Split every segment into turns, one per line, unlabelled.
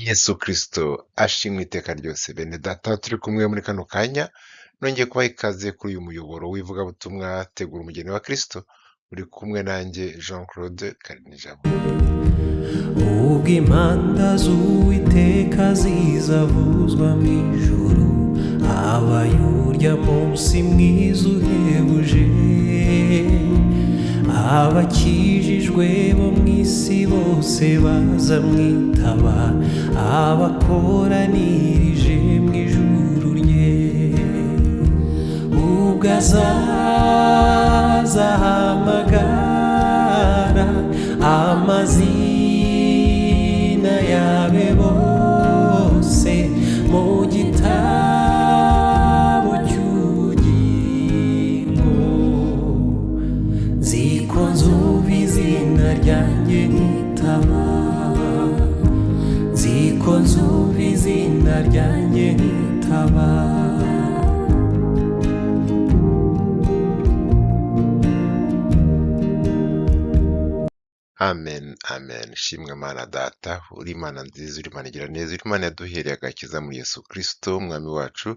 Yesu Kristo ashimwe iteka ryose. Bene data turi kumwe muri kano kanya, nongeye kubaha ikaze kuri uyu muyoboro w'ivugabutumwa tegura umugeni wa Kristo, uri kumwe nanjye Jean Claude Karinijabo.
ubwo impanda z'Uwiteka zizavuzwa mu ijuru, habaye urya munsi mwiza uhebuje. Abakijijwe bo mu isi bose bazamwitaba, abakoranirije mu ijuru rye. Ubwo azaza ahamagara amazina yabe bose mu gitabo cy'ubugingo. Nziko nzumva izina ryanjye nkitaba, nziko nzumva izina ryanjye nkitaba.
Amen, amen. Shimwe Mana Data, uri Imana nziza, uri Imana igira neza, uri Imana yaduhereye agakiza muri Yesu Kristo, Umwami wacu.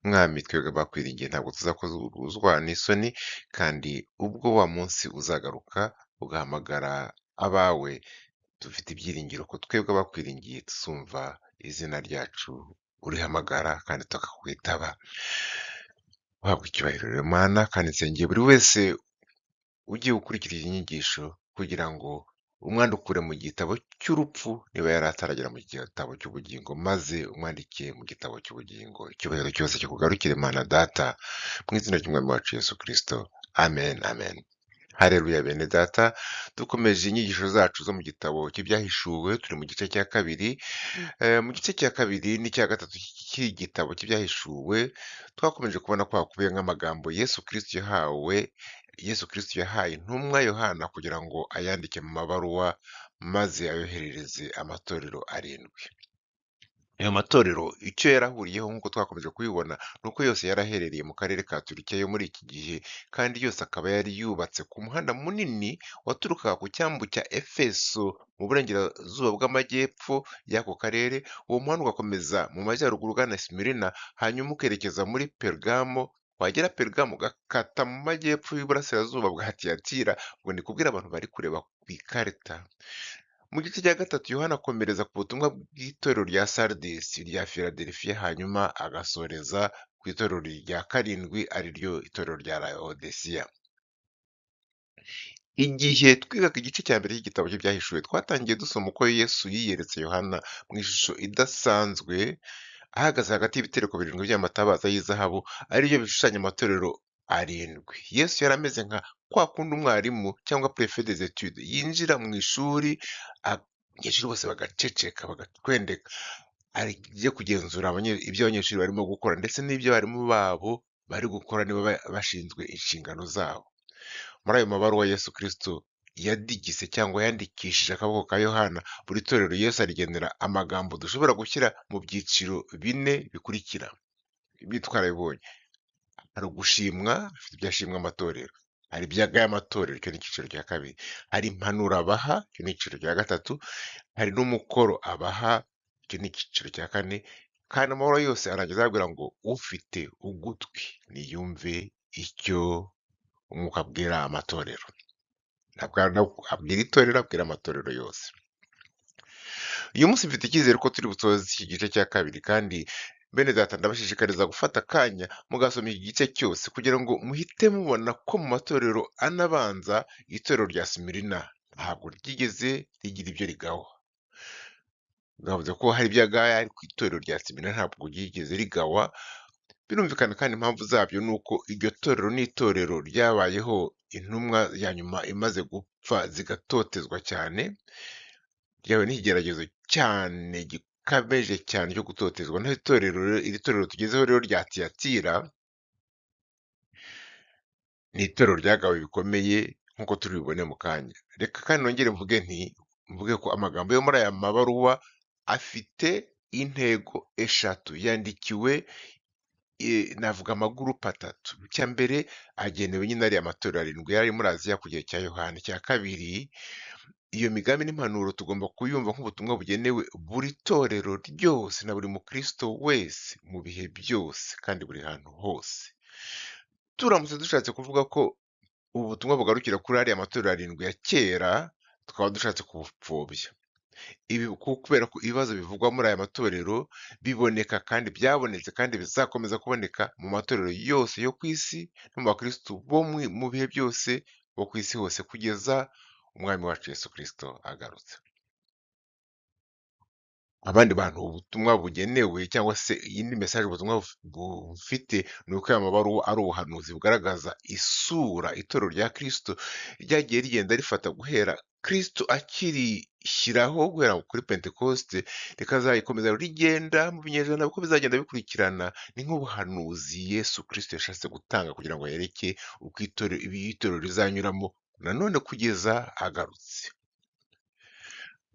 Mwami, twebwe bakwiringiye ntabwo tuzakozwa n'isoni, kandi ubwo wa munsi uzagaruka ugahamagara abawe, dufite ibyiringiro ko twebwe bakwiringiye tuzumva izina ryacu urihamagara kandi tukakwitaba. Uhabwa icyubahiro rero Mana, kandi nsengeye buri wese ugiye gukurikira iyi nyigisho kugira ngo umwandukure mu gitabo cy'urupfu niba yari ataragera mu gitabo cy'ubugingo, maze umwandike mu gitabo cy'ubugingo. Icyubahiro cyose kikugarukire Mana Data, mu izina ry'Umwami wacu Yesu Kristo. Amen, amen. Haleluya bene data, dukomeje inyigisho zacu zo mu gitabo cy'ibyahishuwe, turi mu gice cya kabiri. Mu gice cya kabiri n'icya gatatu cy'iki gitabo cy'ibyahishuwe, twakomeje kubona ko hakubiye nk'amagambo Yesu Kristo yahaye intumwa Yohana kugira ngo ayandike mu mabaruwa, maze ayoherereze amatorero arindwi. Ayo matorero icyo yarahuriyeho nk'uko twakomeje kubibona ni uko yose yaraherereye mu karere ka Turukiya yo muri iki gihe, kandi yose akaba yari yubatse ku muhanda munini waturukaga ku cyambu cya Efeso mu burengerazuba bw'amajyepfo y'ako karere. Uwo muhanda ugakomeza mu majyaruguru ugana Simirina, hanyuma ukerekeza muri Pergamo, wagera Pergamo ugakata mu majyepfo y'uburasirazuba bwa Tiyatira. Ubwo ndi kubwira abantu bari kureba ku ikarita. Mu gice cya gatatu Yohana akomereza ku butumwa bw'itorero rya Sardis, rya Philadelphia, hanyuma agasoreza ku itorero rya karindwi, ari ryo itorero rya Laodicea. Igihe twigaga igice cya mbere cy'igitabo cy'ibyahishuwe, twatangiye dusoma uko Yesu yiyeretse Yohana mu ishusho idasanzwe, ahagaze hagati y'ibitereko birindwi by'amatabaza y'izahabu, aribyo bishushanya amatorero arindwi. Yesu yari ameze nka kwa kundi umwarimu cyangwa prefet des etudes yinjira mu ishuri, abanyeshuri bose bagaceceka bagatwendeka, agiye kugenzura ibyo abanyeshuri barimo gukora ndetse n'ibyo abarimu babo bari gukora niba bashinzwe inshingano zabo. Muri ayo mabaruwa Yesu Kristo yadigise cyangwa yandikishije akaboko ka Yohana, buri torero Yesu arigenera amagambo dushobora gushyira mu byiciro bine bikurikira. Ibi twarabibonye: hari ugushimwa, afite ibyo ashimwa amatorero; hari ibyo agaya amatorero, icyo ni icyiciro cya kabiri; hari impanuro abaha, icyo ni icyiciro cya gatatu; hari n'umukoro abaha, icyo ni icyiciro cya kane. Kandi amahoro yose arangiza ababwira ngo ufite ugutwi niyumve icyo umwuka abwira amatorero. Abwira itorero, abwira amatorero yose. Uyu munsi mfite icyizere ko turi busoze iki gice cya kabiri, kandi bene data ndabashishikariza gufata akanya mugasoma iki gice cyose kugira ngo muhite mubona ko mu matorero anabanza itorero rya Simirina ntabwo ryigeze rigira ibyo rigawa. Bavuze ko hari ibyo agaya, ariko itorero rya Simirina ntabwo ryigeze rigawa. Birumvikana kandi impamvu zabyo ni uko iryo torero ni itorero ryabayeho intumwa ya nyuma imaze gupfa zigatotezwa cyane, ryawe n'ikigeragezo cyane gikabeje cyane cyo gutotezwa. Naho iri torero tugezeho rero rya Tiyatira ni itorero ryagawe bikomeye nk'uko turi bubone mu kanya. Reka kandi nongere mvuge ko amagambo yo muri aya mabaruwa afite intego eshatu, yandikiwe navuga amagurupe atatu. Icya mbere agenewe nyine ariya matorero arindwi yari muri Aziya ku gihe cya Yohana. Icya kabiri iyo migambi n'impanuro tugomba kuyumva nk'ubutumwa bugenewe buri torero ryose na buri mukristo wese mu bihe byose kandi buri hantu hose. Turamutse dushatse kuvuga ko ubu butumwa bugarukira kuri ariya matorero arindwi ya kera, tukaba dushatse kubupfobya. Ibi kubera ko ibibazo bivugwa muri aya matorero biboneka kandi byabonetse kandi bizakomeza kuboneka mu matorero yose yo ku isi no mu bakristo bo mu bihe byose bo ku isi hose kugeza umwami wacu Yesu Kristo agarutse. Abandi bantu ubutumwa bugenewe cyangwa se iyindi message ubutumwa bufite ni uko aya mabaruwa ari ubuhanuzi bugaragaza isura itorero rya Kristo ryagiye rigenda rifata guhera Kristo akirishyiraho guhera kuri Pentekoste rikazayikomeza rigenda mu binyejana uko bizagenda bikurikirana. Ni nk'ubuhanuzi Yesu Kristo yashatse gutanga kugira ngo yereke uko itorero rizanyuramo nanone kugeza agarutse.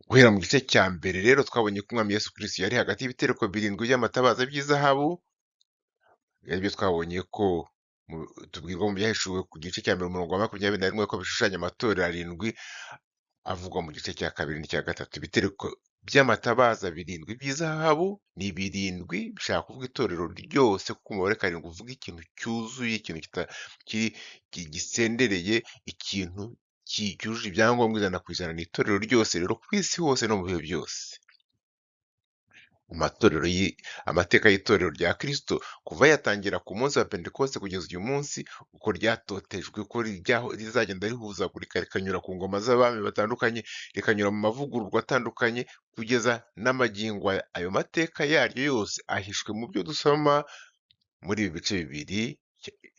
Guhera mu gice cya mbere rero twabonye ko umwami Yesu Kristo yari hagati y'ibitereko birindwi by'amatabaza by'izahabu, aribyo twabonye ko tubwirwa mu byahishuwe ku gice cya mbere umurongo wa 21 ko bishushanya amatorero arindwi avugwa mu gice cya kabiri n'icya gatatu. Ibitereko by'amatabaza birindwi by'izahabu ni birindwi bishaka kuvuga itorero ryose, kuko umubare karindwi uvuga ikintu cyuzuye, ikintu gisendereye, ikintu cyujuje ibyangombwa 100%. Ni itorero ryose rero ku isi hose no mu bihe byose. Amateka y'itorero rya Kristo kuva yatangira ku munsi wa Pentekoste kugeza uyu munsi, uko ryatotejwe, uko rizagenda rihuzagurika rikanyura ku ngoma z'abami batandukanye, rikanyura mu mavugururwa atandukanye kugeza n'amagingo aya. Ayo mateka yaryo yose ahishwe mu byo dusoma muri ibi bice bibiri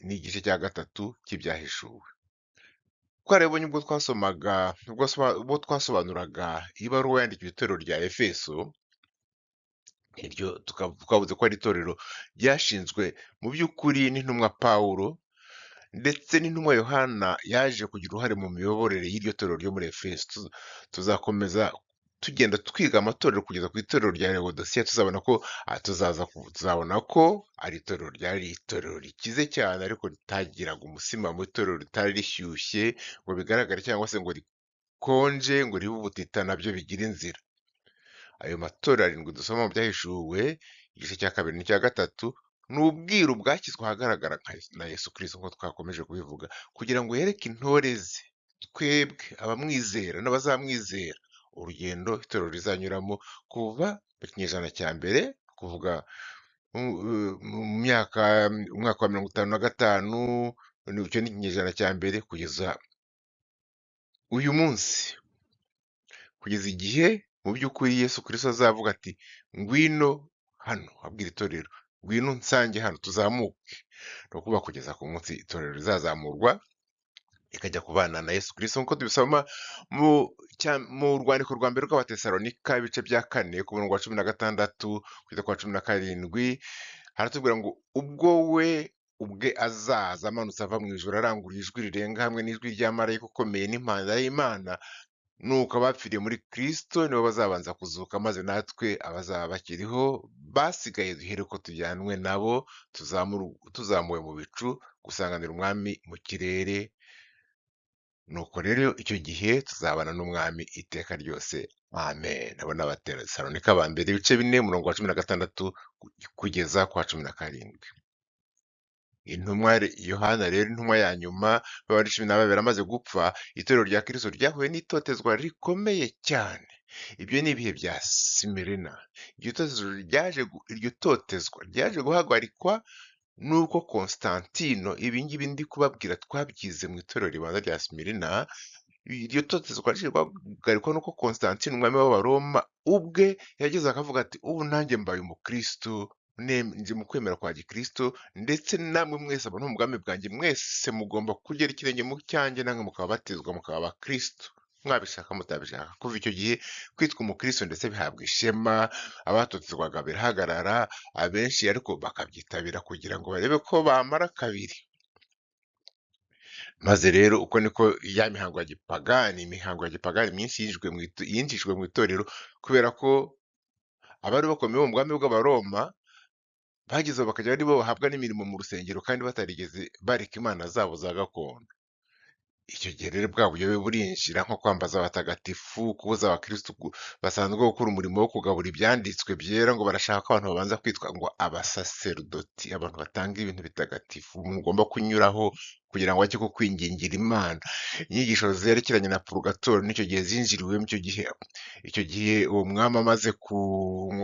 n'igice cya gatatu cy'ibyahishuwe. Twarabonye ubwo twasobanuraga ibaruwa yandikiwe itorero rya Efeso, iryo twavuze ko ari itorero ryashinzwe mu by'ukuri n'intumwa Pawulo, ndetse n'intumwa Yohana yaje kugira uruhare mu miyoborere y'iryo torero ryo muri Efeso. Tuzakomeza tugenda twiga amatorero kugeza ku itorero rya Lewodosiya, tuzabona ko ari itorero ryari itorero rikize cyane ariko ritagiraga umutsima, mu itorero ritari rishyushye ngo bigaragare cyangwa se ngo rikonje ngo ribe ubutita nabyo bigira inzira. Ayo matorero arindwi dusoma mu byahishuwe igice cya kabiri n'icya gatatu ni ubwiru bwashyizwe ahagaragara na Yesu Kristo nk'uko twakomeje kubivuga, kugira ngo yereke intore ze, twebwe abamwizera n'abazamwizera, urugendo itorero rizanyuramo kuva mu kinyejana cya mbere, kuvuga mu mwaka wa 55, icyo ni ikinyejana cya mbere, kugeza uyu munsi, kugeza igihe mu by'ukuri Yesu Kristo azavuga ati ngwino hano, abwira itorero ngwino nsange hano tuzamuke. Ni ukuvuga kugeza ku munsi itorero rizazamurwa ikajya kubana na Yesu Kristo, nk'uko tubisoma mu rwandiko rwa mbere rw'Abatesalonika ibice bya 4 ku murongo wa 16 kugeza ku wa 17, haratubwira ngo ubwo we ubwe azaza amanutse ava mu ijuru arangurura ijwi rirenga hamwe n'ijwi rya marayika ukomeye n'impanda y'Imana, nuko abapfiriye muri Kristo nibo bazabanza kuzuka, maze natwe abazaba bakiriho basigaye duhereko tujyanwe nabo tuzamuwe mu bicu gusanganira umwami mu kirere. Nuko rero icyo gihe tuzabana n'umwami iteka ryose, amen. Abo ni Abatesalonika ba mbere ibice 4 umurongo wa 16 kugeza ku wa 17. Intumwa Yohana rero, intumwa ya nyuma b'abari 12 amaze gupfa, itorero rya Kristo ryahuye n'itotezwa rikomeye cyane. Ibyo ni ibihe bya Simirina. Iryo totezwa ryaje guhagarikwa nuko Konstantino, ibingibi ndi kubabwira twabyize mu itorero ribanza rya Simirina, iryo totezwa ryaje guhagarikwa nuko Konstantino umwami w'Abaroma ubwe yageze akavuga ati ubu nanjye mbaye umukristo, nje mu kwemera kwa Gikristo, ndetse namwe mwese abantu mu bwami bwanjye mwese mugomba kugera ikirenge mu cyanjye, namwe mukabatizwa mukaba abakristo, mwabishaka mutabishaka. Kuva icyo gihe kwitwa umukristo ndetse bihabwa ishema, abatotezwaga birahagarara, abenshi ariko bakabyitabira kugira ngo barebe ko bamara kabiri. Maze rero uko niko ya mihango ya gipagani myinshi yinjijwe mu itorero, kubera ko abari bakomeye mu bwami bw'Abaroma bagezeho bakajya ari bo bahabwa n'imirimo mu rusengero kandi batarigeze bareka imana zabo za gakondo. icyo gihe rero bwa buyobe burinjira nko kwambaza abatagatifu, kubuza abakristo basanzwe gukora umurimo wo kugabura ibyanditswe byera, ngo barashaka ko abantu babanza kwitwa ngo abasaserdoti, abantu batanga ibintu bitagatifu mugomba kunyuraho kugira ngo bajye kukwingingira Imana. Inyigisho zerekeranye na purgatori n'icyo gihe zinjiriwemo icyo gihe uwo mwami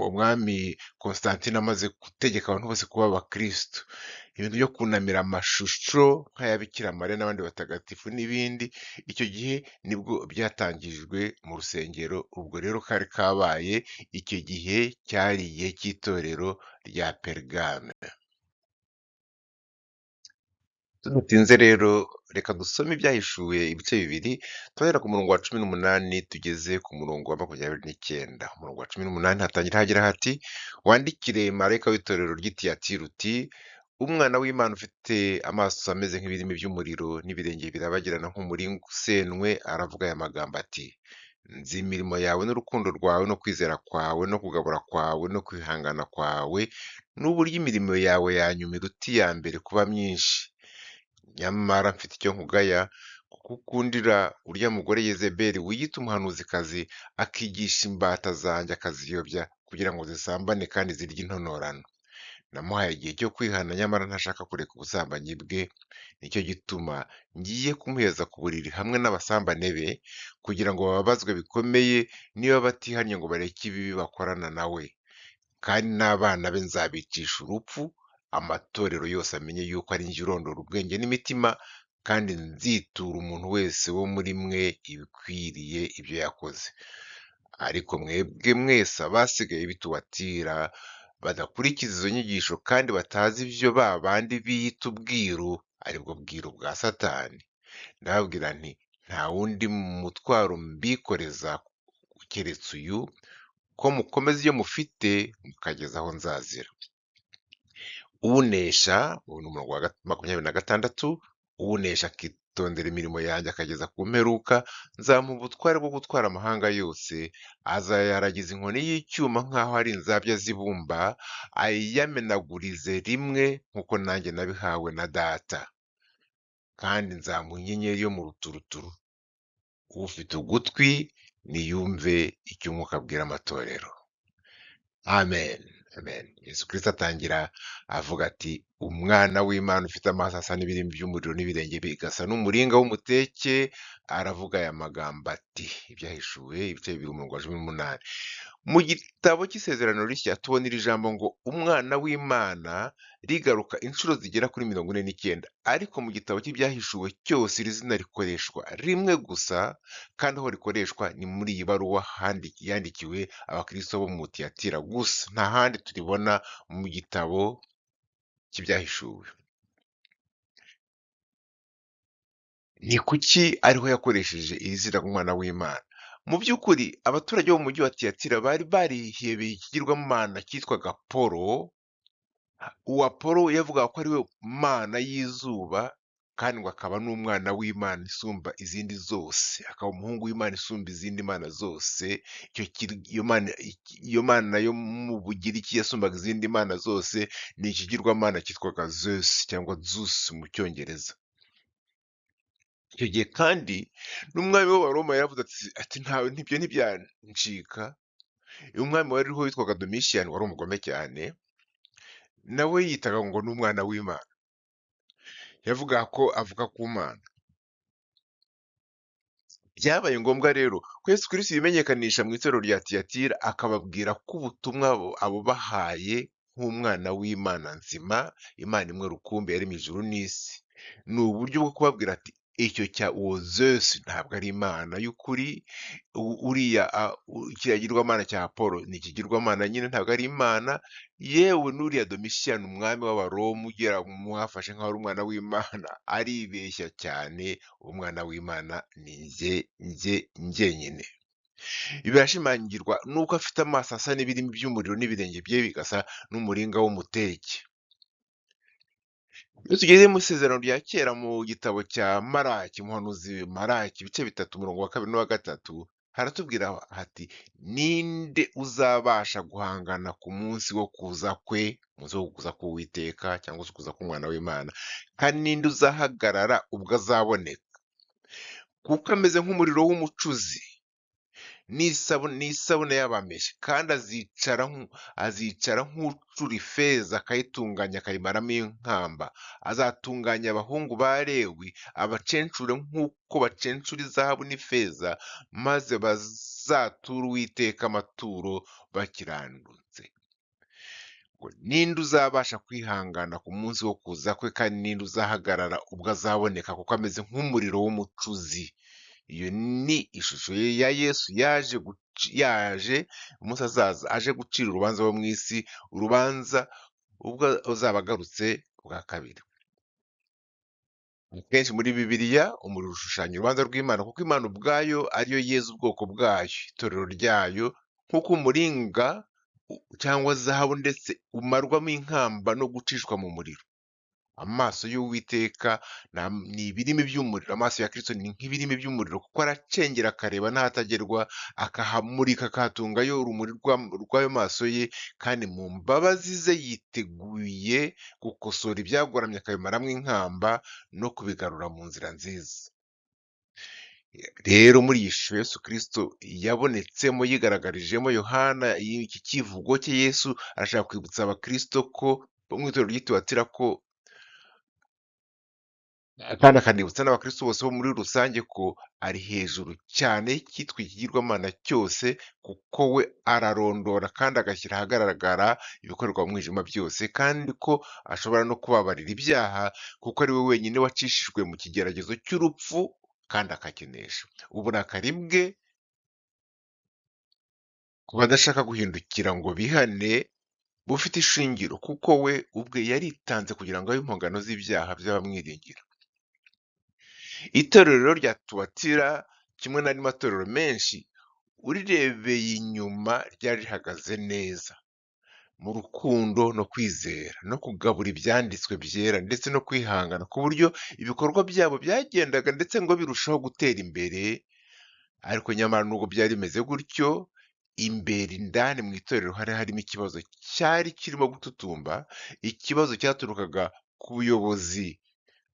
umwami Constantine amaze gutegeka abantu bose kuba abakristo. Ibintu byo kunamira amashusho nk'aya Bikira Mariya n'abandi batagatifu n'ibindi, icyo gihe nibwo byatangijwe mu rusengero. Ubwo rero kari kabaye, icyo gihe cyari igihe cy'itorero rya Pergame. Tudatinze rero reka dusome ibyahishuwe ibice bibiri, turahera ku murongo wa 18 tugeze ku murongo wa 29. Umurongo wa 18 hatangira hagira hati: wandikire marayika w'itorero ry'i Tiyatira uti, umwana w'Imana ufite amaso ameze nk'ibirimi by'umuriro n'ibirenge birabagirana nk'umuringa usenwe, aravuga aya magambo ati: nzi imirimo yawe n'urukundo rwawe no kwizera kwawe no kugabura kwawe no kwihangana kwawe, n'uburyo imirimo yawe yanyuma iruta iya mbere kuba myinshi. Nyamara mfite icyo nkugaya, kuko ukundira urya mugore Yezebeli wiyita umuhanuzikazi, akigisha imbata zanjye akaziyobya, kugira ngo zisambane kandi zirye intonorano. Namuhaye igihe cyo kwihana, nyamara ntashaka kureka ubusambanyi bwe. Nicyo gituma ngiye kumuheza ku buriri hamwe n'abasambane be, kugira ngo bababazwe bikomeye niba batihannye ngo bareke ibibi bakorana nawe. Kandi n'abana be nzabicisha urupfu, amatorero yose amenye yuko ari njye urondora ubwenge n'imitima, kandi nzitura umuntu wese wo muri mwe ibikwiriye ibyo yakoze. Ariko mwebwe mwese abasigaye b'i Tuwatira, badakurikiza izo nyigisho kandi batazi ibyo ba bandi biyita ubwiru, aribwo bwiru bwa Satani, ndababwira nti nta wundi mutwaro mbikoreza keretse uyu, ko mukomeza iyo mufite mukageza aho nzazira. Unesha, ubu ni umurongo wa 26, unesha akitondera imirimo yanjye akageza ku mperuka, nzamuha ubutware bwo gutwara amahanga yose, azayaragiza inkoni y'icyuma nk'aho ari inzabya z'ibumba, ayiyamenagurize rimwe nk'uko nanjye nabihawe na Data. Kandi nzamuha inyenyeri yo mu ruturuturu. Ufite ugutwi niyumve icyo Umwuka abwira amatorero. Amen. Amen. Yesu Kristo atangira avuga ati, umwana w'Imana ufite amaso asa n'ibirimi by'umuriro n'ibirenge bigasa n'umuringa w'umuteke, aravuga aya magambo ati, ibyahishuwe ibice 2 umurongo wa 18. Mu gitabo cy'isezerano rishya tubona iri jambo ngo umwana w'Imana rigaruka inshuro zigera kuri 49, ariko mu gitabo cy'ibyahishuwe cyose iri zina rikoreshwa rimwe gusa, kandi aho rikoreshwa ni muri iyi baruwa yandikiwe abakristo bo mu Tiyatira gusa, nta handi turibona mu gitabo cy'ibyahishuwe. Ni kuki ariho yakoresheje iri zina umwana w'Imana? Mu by'ukuri abaturage bo mu mujyi wa Tiyatira bari barihebeye ikigirwamana cyitwaga Apolo. Uwo Apolo yavugaga ko ari we mana y'izuba, kandi ngo akaba n'umwana w'Imana isumba izindi zose, akaba umuhungu w'Imana isumba izindi mana zose. Iyo mana yo mu Bugiriki yasumbaga izindi mana zose ni ikigirwamana cyitwaga Zeus cyangwa Zeus mu Cyongereza. Icyo gihe kandi n'umwami w'Abaroma yaravuze ati ntawe ntibyo ntibyancika. Umwami wariho witwaga Domitiyani wari umugome cyane, nawe yitaga ngo ni umwana w'Imana, yavugaga ko avuga ku Mana. Byabaye ngombwa rero ko Yesu Kristo yimenyekanisha mu itorero rya Tiyatira, akababwira ko ubutumwa abubahaye nk'umwana w'Imana nzima, Imana imwe rukumbi yaremye ijuru n'isi. Ni uburyo bwo kubabwira ati icyo cya uwo Zeus ntabwo ari Imana y'ukuri, uriya kiragirwamana cya Apolo ni ikigirwamana nyine, ntabwo ari Imana. Yewe n'uriya Domitiyani umwami w'Abaroma ugera mwafashe nk'aho ari umwana w'Imana, aribeshya cyane. Umwana w'Imana ni njyenyine. Ibi birashimangirwa nuko afite amaso asa n'ibirimi by'umuriro n'ibirenge bye bigasa n'umuringa w'umuteke. Iyo tugeze mu isezerano rya kera mu gitabo cya Maraki, umuhanuzi Maraki ibice 3 umurongo wa 2 n'uwa 3, haratubwira hati, ninde uzabasha guhangana ku munsi wo kuza kwe, umunsi wo kuza k'Uwiteka cyangwa se kuza k'umwana w'Imana, kandi ninde uzahagarara ubwo azaboneka. kuko ameze nk'umuriro w'umucuzi n'isabune y'abameshyi, kandi azicara nk'ucura ifeza akayitunganya akayimaramo inkamba. Azatunganya abahungu ba Lewi abacencure nk'uko bacencura izahabu n'ifeza, maze bazature Uwiteka amaturo bakiranutse. Ngo ninde uzabasha kwihangana ku munsi wo kuza kwe, kandi ninde uzahagarara ubwo azaboneka, kuko ameze nk'umuriro w'umucuzi. Iyo ni ishusho ya Yesu yaje umunsi azaza aje gucira urubanza abo mu isi, urubanza ubwo azaba agarutse bwa kabiri. Kenshi muri Bibiliya umuriro ushushanya urubanza rw'Imana, kuko Imana ubwayo ariyo yeza ubwoko bwayo, itorero ryayo, nk'uko umuringa cyangwa zahabu ndetse umarwamo inkamba no gucishwa mu muriro. Amaso y'Uwiteka ni ibirimi by'umuriro, amaso ya Kristo ni nk'ibirimi by'umuriro, kuko aracengera akareba n'ahatagerwa, akahamurika akahatungayo urumuri rw'ayo maso ye, kandi mu mbabazi ze yiteguye gukosora ibyagoramye akabimaramo inkamba no kubigarura mu nzira nziza. Rero muri iyi shusho Yesu Kristo yabonetsemo yigaragarijemo Yohana, iki kivugo cye Yesu arashaka kwibutsa abakristo ko bo mu itorero ry'i Tuwatira ko, kandi akanibutsa n'abakristo bose bo muri rusange ko ari hejuru cyane cyitwa ikigirwamana cyose, kuko we ararondora kandi agashyira ahagaragara ibikorerwa mu mwijima byose, kandi ko ashobora no kubabarira ibyaha, kuko ari we wenyine wacishijwe mu kigeragezo cy'urupfu kandi akakenesha. Uburakari bwe ku badashaka guhindukira ngo bihane bufite ishingiro, kuko we ubwe yaritanze kugira ngo abe impongano z'ibyaha by'abamwiringira. Itorero rya Tuwatira, kimwe n'andi matorero menshi, urirebeye inyuma ryari rihagaze neza mu rukundo no kwizera no kugabura ibyanditswe byera ndetse no kwihangana, ku buryo ibikorwa byabo byagendaga ndetse ngo birushaho gutera imbere. Ariko nyamara nubwo byari bimeze gutyo, imbere indani mu itorero hari harimo ikibazo cyari kirimo gututumba, ikibazo cyaturukaga ku buyobozi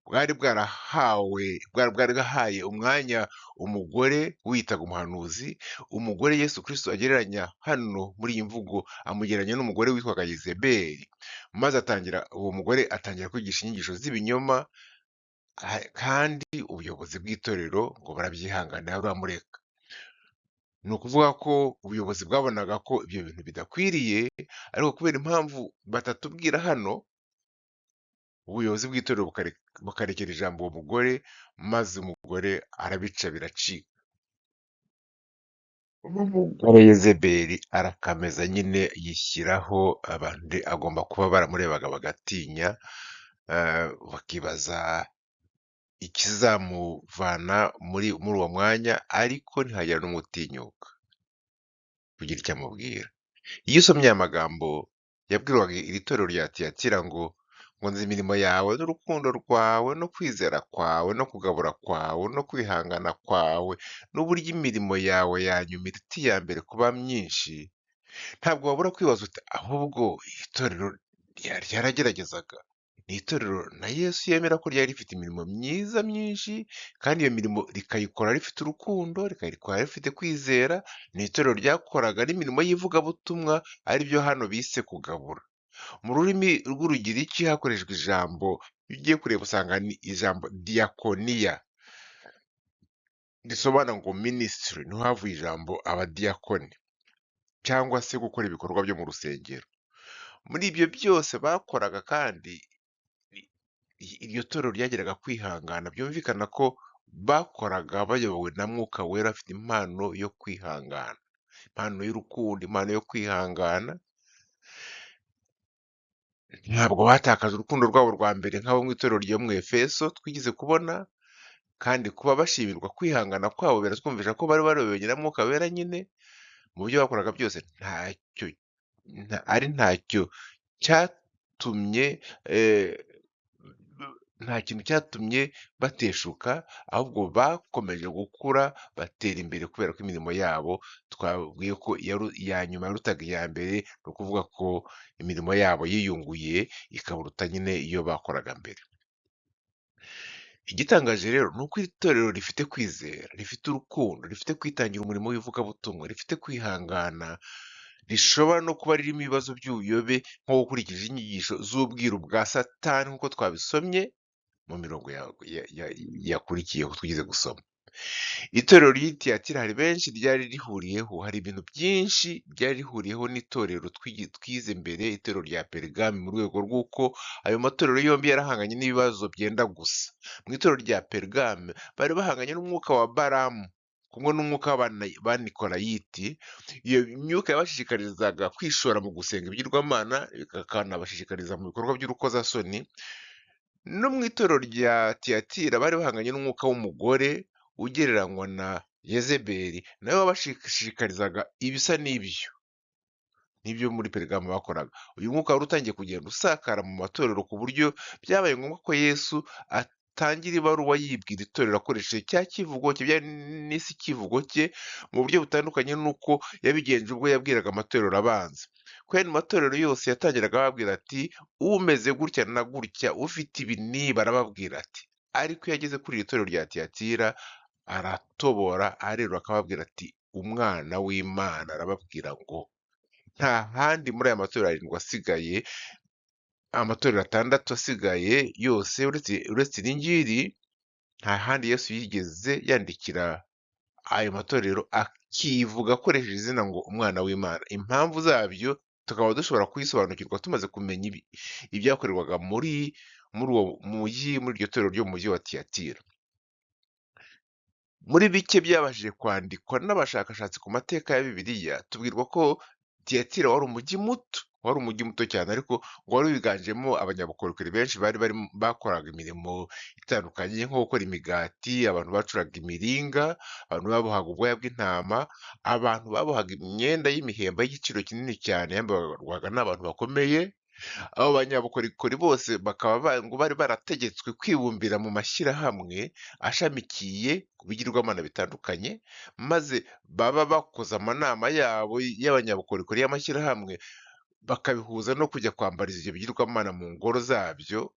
bwari bwarahaye umwanya umugore wiyitaga umuhanuzi. Umugore Yesu Kristo agereranya hano muri iyi mvugo, amugereranya n'umugore witwaga Yezebeli, maze uwo mugore atangira kwigisha inyigisho z'ibinyoma, kandi ubuyobozi bw'itorero ngo barabyihanganira buramureka. Ni ukuvuga ko ubuyobozi bwabonaga ko ibyo bintu bidakwiriye, ariko kubera impamvu batatubwira hano, ubuyobozi bw'itorero bukarekera ijambo uwo mugore, maze umugore arabica biracika. Umugore Yezebeli arakameza nyine, yishyiraho abantu agomba kuba baramurebaga bagatinya, bakibaza ikizamuvana muri uwo mwanya, ariko ntihagire n'umutinyuka kugira icyo amubwira. Iyo usomye aya magambo yabwirwaga iri torero rya Tiyatira ngo nzi imirimo yawe n'urukundo rwawe no kwizera kwawe no kugabura kwawe no kwihangana kwawe, n'uburyo imirimo yawe yanyuma iruta iya mbere kuba myinshi, ntabwo wabura kwibaza uti ahubwo iri torero ryarageragezaga. Ni itorero na Yesu yemera ko ryari rifite imirimo myiza myinshi, kandi iyo mirimo rikayikora rifite urukundo, rikayikora rifite kwizera. Ni itorero ryakoraga n'imirimo y'ivugabutumwa, aribyo hano bise kugabura. Mu rurimi rw'Urugiriki hakoreshejwe ijambo, iyo ugiye kureba usanga ni ijambo diyakoniya, risobanura ngo minisitiri, niho havuye ijambo abadiyakoni, cyangwa se gukora ibikorwa byo mu rusengero. Muri ibyo byose bakoraga kandi iryo torero ryageraga kwihangana, byumvikana ko bakoraga bayobowe na Mwuka Wera, afite impano yo kwihangana, impano y'urukundo, impano yo kwihangana. Ntabwo batakaje urukundo rwabo rwa mbere nk'abo mu itorero ryo mu Efeso twigeze kubona, kandi kuba bashimirwa kwihangana kwabo biratwumvisha ko bari bayobowe na Mwuka Wera nyine. Mu byo bakoraga byose ntacyo cyatumye nta kintu cyatumye bateshuka, ahubwo bakomeje gukura batera imbere, kubera ko imirimo yabo twabwiye ko iya nyuma yarutaga iya mbere. Ni ukuvuga ko imirimo yabo yiyunguye ikaburuta nyine iyo bakoraga mbere. Igitangaje rero ni uko iri torero rifite kwizera, rifite urukundo, rifite kwitangira umurimo w'ivugabutumwa, rifite kwihangana, rishobora no kuba ririmo ibibazo by'ubuyobe nko gukurikije inyigisho z'ubwiru bwa Satani nk'uko twabisomye mu mirongo yakurikiyeho twigeze gusoma. Itorero ry'i Tiyatira hari benshi ryari rihuriyeho, hari ibintu byinshi ryari rihuriyeho n'itorero twize mbere, itorero rya Perigami, mu rwego rw'uko ayo matorero yombi yarahanganye n'ibibazo byenda gusa. Mu itorero rya Perigami bari bahanganye n'umwuka wa Balamu kumwe n'umwuka ba Nikolayiti. Iyo myuka yabashishikarizaga kwishora mu gusenga ibigirwamana, ikanabashishikariza mu bikorwa by'urukozasoni. No mu itorero rya Tiyatira bari bahanganye n'umwuka w'umugore ugereranywa na Yezebeli, nawe wabashishikarizaga ibisa n'ibyo muri Perigamo bakoraga. Uyu mwuka wari utangiye kugenda usakara mu matorero ku buryo byabaye ngombwa ko Yesu atangira ibaruwa yibwira itorero akoresheje cya kivugo cye, byari n'isi kivugo cye, mu buryo butandukanye n'uko yabigenje ubwo yabwiraga amatorero abanza. Kandi mu matorero yose yatangiraga ababwira ati umeze gutya na gutya, ufite ibi niba, arababwira ati. Ariko iyo ageze kuri iri torero rya Tiyatira aratobora, arerura akababwira ati umwana w'Imana arababwira ngo nta handi muri aya matorero arindwi asigaye, amatorero 6 asigaye yose uretse iri ngiri, nta handi Yesu yigeze yandikira ayo matorero akivuga akoresheje izina ngo umwana w'Imana. Impamvu zabyo tukaba dushobora kuyisobanukirwa tumaze kumenya ibyakorerwaga muri uwo mujyi, muri iryo torero ryo mu mujyi wa Tiyatira. Muri bike byabashije kwandikwa n'abashakashatsi ku mateka ya Bibiliya, tubwirwa ko Tiyatira wari umujyi muto cyane, ariko ngo wari wiganjemo abanyabukorikori benshi bakoraga imirimo itandukanye nko gukora imigati, abantu bacuraga imiringa, abantu babohaga ubwoya bw'intama, abantu babohaga imyenda y'imihemba y'igiciro kinini cyane yambarwaga n'abantu bakomeye. Abo banyabukorikori bose bakaba ngo bari barategetswe kwibumbira mu mashyirahamwe ashamikiye ku bigirwamana bitandukanye, maze baba bakoze amanama yabo y'abanyabukorikori y'amashyirahamwe, bakabihuza no kujya kwambariza ibyo bigirwamana mu ngoro zabyo.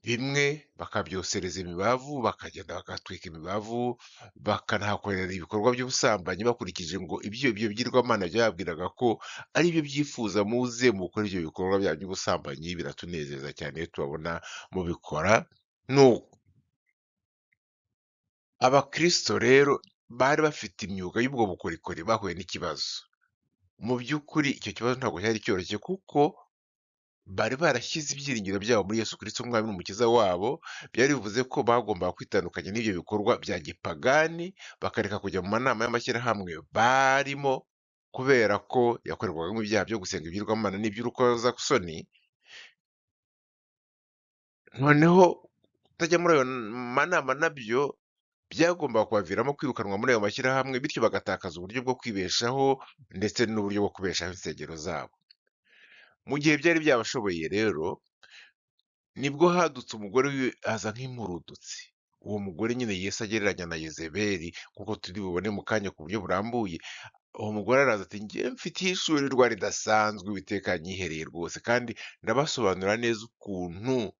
Bimwe bakabyosereza imibavu, bakagenda bagatwika imibavu, bakanahakorera ibikorwa by'ubusambanyi bakurikije ngo ibyo bigirwamana byababwiraga ko ari byo byifuza, muze mukore ibyo bikorwa byanyu by'ubusambanyi, biratunezeza cyane iyo tubabona mubikora. Abakristo rero bari bafite imyuga y'ubwo bukorikori bahuye n'ikibazo. Mu by'ukuri icyo kibazo ntabwo cyari cyoroshye, kuko bari barashyize ibyiringiro byabo muri Yesu Kristo umwami n'umukiza wabo. Byari bivuze ko bagombaga kwitandukanya n'ibyo bikorwa bya gipagani, bakareka kujya mu manama y'amashyirahamwe barimo, kubera ko yakorerwagamo ibyaha byo gusenga ibigirwamana n'iby'urukozasoni. Noneho kutajya muri ayo manama nabyo byagombaga kubaviramo kwirukanwa muri ayo mashyirahamwe, bityo bagatakaza uburyo bwo kwibeshaho ndetse n'uburyo bwo kubeshaho insengero zabo. Mu gihe byari byabashoboye rero, nibwo hadutse umugore aza nk'impurudutsi. Uwo mugore nyine Yesu agereranya na Yezebeli, kuko turi bubone mu kanya ku buryo burambuye. Uwo mugore araza ati njye mfitiye ishurirwa ridasanzwe Uwiteka yanyihereye rwose, kandi ndabasobanurira neza ukuntu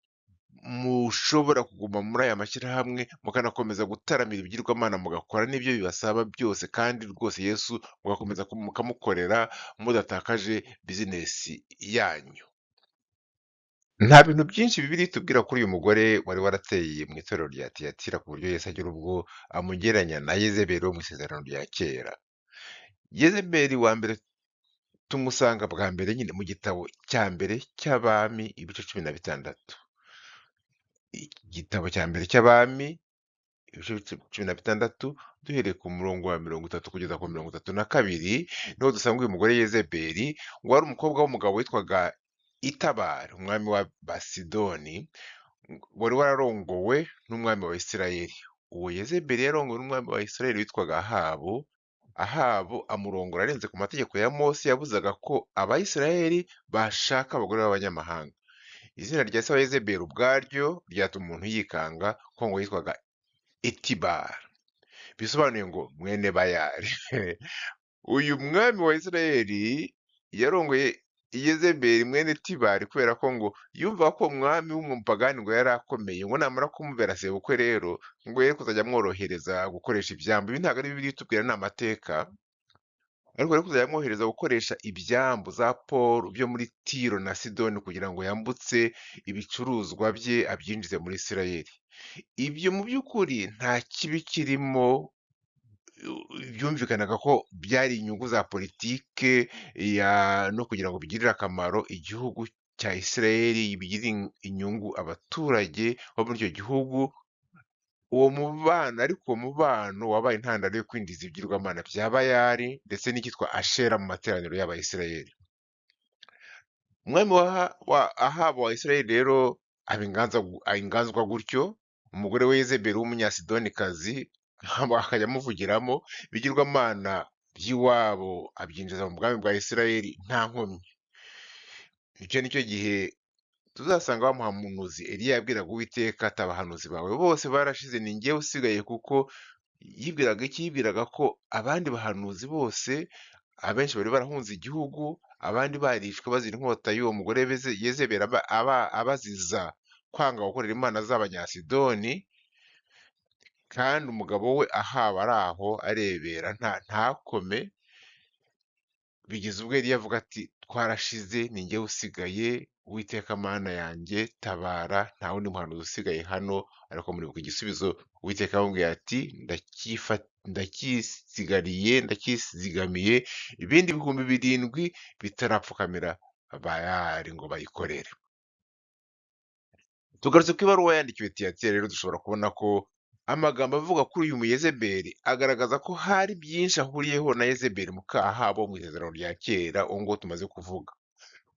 mushobora kuguma muri aya mashyirahamwe mukanakomeza gutaramira ibigirwamana, mugakora n'ibyo bibasaba byose, kandi rwose Yesu mugakomeza mukamukorera mudatakaje bizinesi yanyu. Nta bintu byinshi Bibiliya itubwira kuri uyu mugore wari warateye mu itorero rya Tiyatira ku buryo Yesu agira ubwo amugereranya na Yezebeli wo mu isezerano rya kera. Yezebeli wa mbere tumusanga bwa mbere nyine mu gitabo cya mbere cy'Abami, ibice 16. Igitabo cya mbere cy'Abami, ibice 16, duhereye ku murongo wa 30 kugeza ku 32, niho dusanga uyu mugore Yezebeli ngo wari umukobwa w'umugabo witwaga Itabari, umwami wa Basidoni, wari wararongowe n'umwami wa Isirayeli. Uwo Yezebeli yarongowe n'umwami wa Isirayeli witwaga Ahabu. Ahabu amurongora arenze ku mategeko ya Mose yabuzaga ko Abayisirayeli bashaka abagore b'abanyamahanga. Izina rya se wa Yezebeli ubwaryo ryatuma umuntu yikanga ko ngo yitwaga Etibari, bisobanuye ngo mwene Bayali. Uyu mwami wa Isirayeli yarongoye Yezebeli mwene Tibari kubera ko ngo yumvaga ko umwami w'umupagani ngo yari akomeye, ngo namara kumubera sebukwe rero ngo yere kuzajya amworohereza gukoresha ibyambu. Ibi ntabwo ari Bibiliya itubwira, ni amateka. Ariko yari kuzajya amwohereza gukoresha ibyambu za Polo byo muri Tiro na Sidoni kugira ngo yambutse ibicuruzwa bye abyinjize muri Isirayeli. Ibyo mu by'ukuri nta kibi kirimo, byumvikanaga ko byari inyungu za politike no kugira ngo bigirire akamaro igihugu cya Isirayeli, bigirire inyungu abaturage bo muri icyo gihugu. Uwo mubano ariko uwo mubano wabaye intandaro yo kwinjiza ibigirwamana bya Bayali ndetse n'icyitwa Ashera mu materaniro y'Abayisirayeli. Umwami Ahabu wa Isirayeli rero inganzwa gutyo, umugore we Yezebeli w'umunyasidonikazi akajya amuvugiramo ibigirwamana by'iwabo abyinjiza mu bwami bwa Isirayeli nta nkomyi. Icyo nicyo gihe tuzasanga wa muhanuzi Eliya yabwiraga Uwiteka ati abahanuzi bawe bose barashize, ni njyewe usigaye. Kuko yibwiraga iki? Yibwiraga ko abandi bahanuzi bose abenshi bari barahunze igihugu, abandi barishwe bazira inkota y'uwo mugore Yezebeli abaziza kwanga gukorera imana z'Abanyasidoni, kandi umugabo we Ahabu ari aho arebera ntakome. Bigeze ubwo Eliya avuga ati twarashize, ni njyewe usigaye, Uwiteka Mana yanjye tabara, nta wundi muhanuzi usigaye hano. Ariko muribuka igisubizo Uwiteka yamubwiye ati ndacyizigamiye ibindi 7,000 bitarapfukamira Bayali ngo bayikorere. Tugarutse ku ibaruwa yandikiwe Tiyatira rero, dushobora kubona ko amagambo avuga kuri uyu Muyezebeli agaragaza ko hari byinshi ahuriyeho na Yezebeli muka Ahabu wo mu Isezerano rya Kera, uwo nguwo tumaze kuvuga.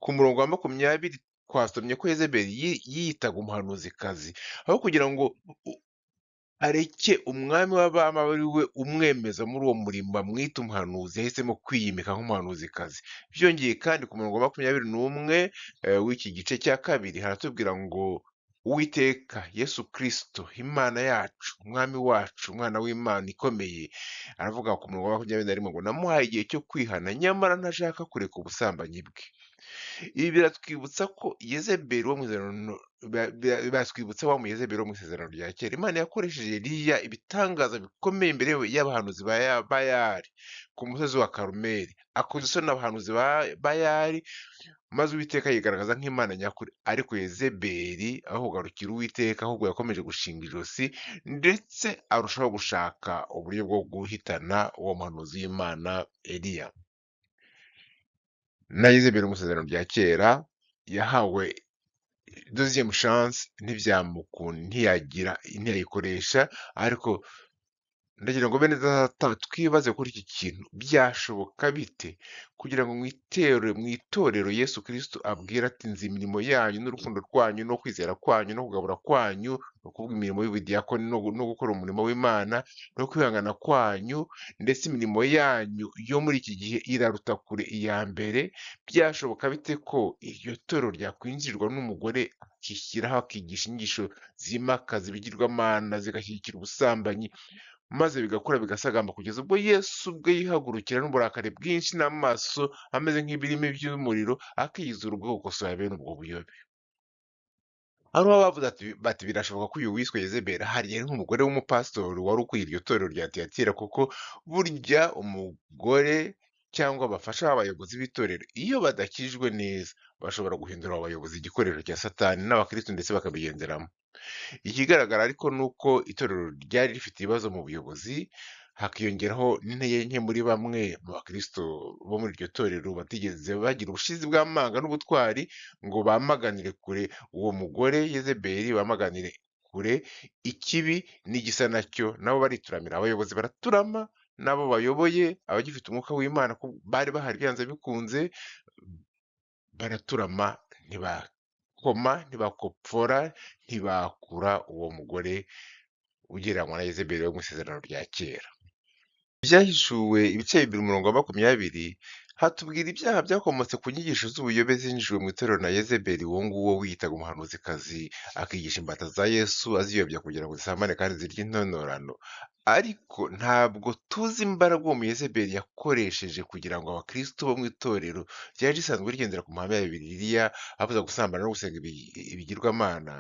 Ku murongo wa 20 twasomye ko Yezebeli yiyitaga umuhanuzikazi, aho kugira ngo areke umwami w'abami ari we umwemeza muri uwo murimo amwita umuhanuzi, yahisemo kwiyimika nk'umuhanuzikazi. Byongeye kandi ku murongo wa 21 w'iki gice cya kabiri haratubwira ngo Uwiteka Yesu Kristo Imana yacu, umwami wacu, umwana w'Imana ikomeye, aravuga ku murongo wa 21 ngo namuhaye igihe cyo kwihana, nyamara ntashaka kureka ubusambanyi bwe. Ibi biratwibutsa ko Yezebeli wo mu Isezerano, batwibutsa wa Muyezebeli wo mu Isezerano rya Kera. Imana yakoresheje Eliya ibitangaza bikomeye imbere y'abahanuzi ba Bayali ku musozi wa Karumeli, akoza isoni abahanuzi ba Bayali, maze Uwiteka yigaragaza nk'Imana nyakuri. Ariko Yezebeli aho kugarukira Uwiteka, ahubwo yakomeje gushinga ijosi ndetse arushaho gushaka uburyo bwo guhitana uwo muhanuzi w'Imana Eliya. Na Yezebeli mu Isezerano rya Kera yahawe deuxième chance, ntiyayikoresha. Ariko ndagira ngo bene data twibaze kuri iki kintu, byashoboka bite kugira ngo mu itorero Yesu Kristo abwira ati nzi imirimo yanyu n'urukundo rwanyu no kwizera kwanyu no kugabura kwanyu, no kuvuga imirimo y'ubudiyakoni no gukora umurimo w'Imana no kwihangana kwanyu, ndetse imirimo yanyu yo muri iki gihe iraruta kure iya mbere. Byashoboka bite ko iryo torero ryakwinjirirwa n'umugore akishyiraho akigisha inyigisho zimakaza ibigirwamana, zigashyigikira ubusambanyi, maze bigakura bigasagamba kugeza ubwo Yesu ubwe yihagurukira n'uburakari bwinshi n'amaso ameze nk'ibirimi by'umuriro, akiyizura ubwo gukosora bene ubwo buyobe. Hari abavuze bati birashoboka ko uyu wiswe Yezebeli hari yari nk'umugore w'umupasitori wari ukwiye iryo torero rya Tiyatira, kuko burya umugore cyangwa abafasha b'abayobozi b'itorero iyo badakijwe neza bashobora guhindura abayobozi igikoresho cya Satani n'abakristo ndetse bakabigenderamo. Ikigaragara ariko ni uko itorero ryari rifite ibibazo mu buyobozi, hakiyongeraho n'intege nke muri bamwe mu bakristo bo muri iryo torero batigeze bagira ubushizi bw'amanga n'ubutwari ngo bamaganire kure uwo mugore Yezebeli, bamaganire kure ikibi n'igisa nacyo. Nabo barituramira, abayobozi baraturama, n'abo bayoboye abagifite umwuka w'Imana bari bahari byanze bikunze, baraturama, ntibakoma, ntibakopfora, ntibakura uwo mugore ugereranywa na Yezebeli wo mu Isezerano rya Kera. Ibyahishuwe ibice 2 umurongo wa 20 hatubwira ibyaha byakomotse ku nyigisho z'ubuyobe zinjijwe mu itorero na Yezebeli, uwo nguwo wiyitaga umuhanuzikazi, akigisha imbata za Yesu aziyobya kugira ngo zisambane kandi zirye intonorano. Ariko ntabwo tuzi imbaraga uwo Muyezebeli yakoresheje kugira ngo abakristo bo mu itorero ryari risanzwe rigendera ku mahame ya Bibiliya abuza gusambana no gusenga ibigirwamana.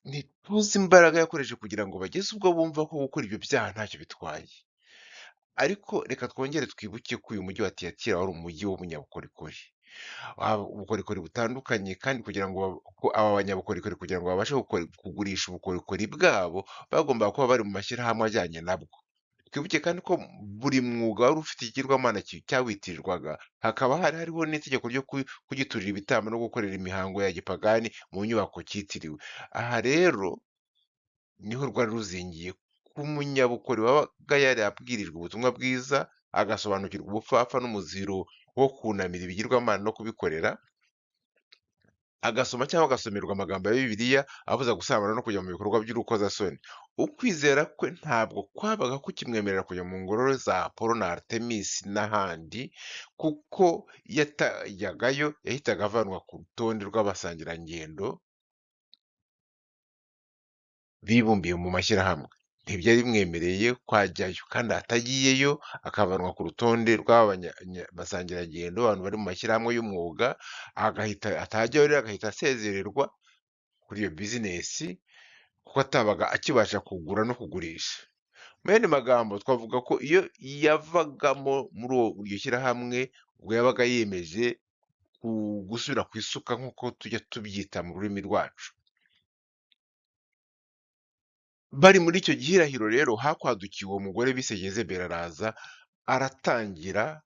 Ntituzi imbaraga yakoresheje kugira ngo bageze ubwo bumva ko gukora ibyo byaha ntacyo bitwaye. Ariko reka twongere twibuke ko uyu mujyi wa Tiyatira wari umujyi w'umunyabukorikori. Ubukorikori butandukanye, kandi kugira ngo aba banyabukorikori kugira ngo babashe kugurisha ubukorikori bwabo, bagombaga kuba bari mu mashyirahamwe ajyanye nabwo. Twibuke kandi ko buri mwuga wari ufite ikigirwamana cyawitirirwaga, hakaba hariho n'itegeko ryo kugiturira ibitambo no gukorera imihango ya gipagani mu nyubako cyitiriwe. Aha rero niho rwari ruzingiye ku munyabukori wabaga yarabwirijwe ubutumwa bwiza, agasobanukirwa ubupfapfa n'umuziro wo kunamira ibigirwamana no kubikorera, agasoma cyangwa agasomerwa amagambo ya Bibiliya abuza gusambana no kujya mu bikorwa by'urukozasoni. Ukwizera kwe ntabwo kwabaga kukimwemerera kujya mu ngoro za Apolo na Artemisi n'ahandi, kuko iyo atajyagayo yahitaga avanwa ku rutonde rw'abasangirangendo bibumbiye mu mashyirahamwe. Ntibyari bimwemereye ko ajyayo, kandi atagiyeyo akavanwa ku rutonde rw'abasangirangendo, abantu bari mu mashyirahamwe y'umwuga, atajyayo rero agahita asezererwa kuri iyo bizinesi, kuko atabaga akibasha kugura no kugurisha. Mu yandi magambo twavuga ko iyo yavagamo muri iryo shyirahamwe, ubwo yabaga yemeje gusubira ku isuka nk'uko tujya tubyita mu rurimi rwacu. Bari muri icyo gihirahiro rero hakwadukiye uwo mugore bise Yezebeli, araza aratangira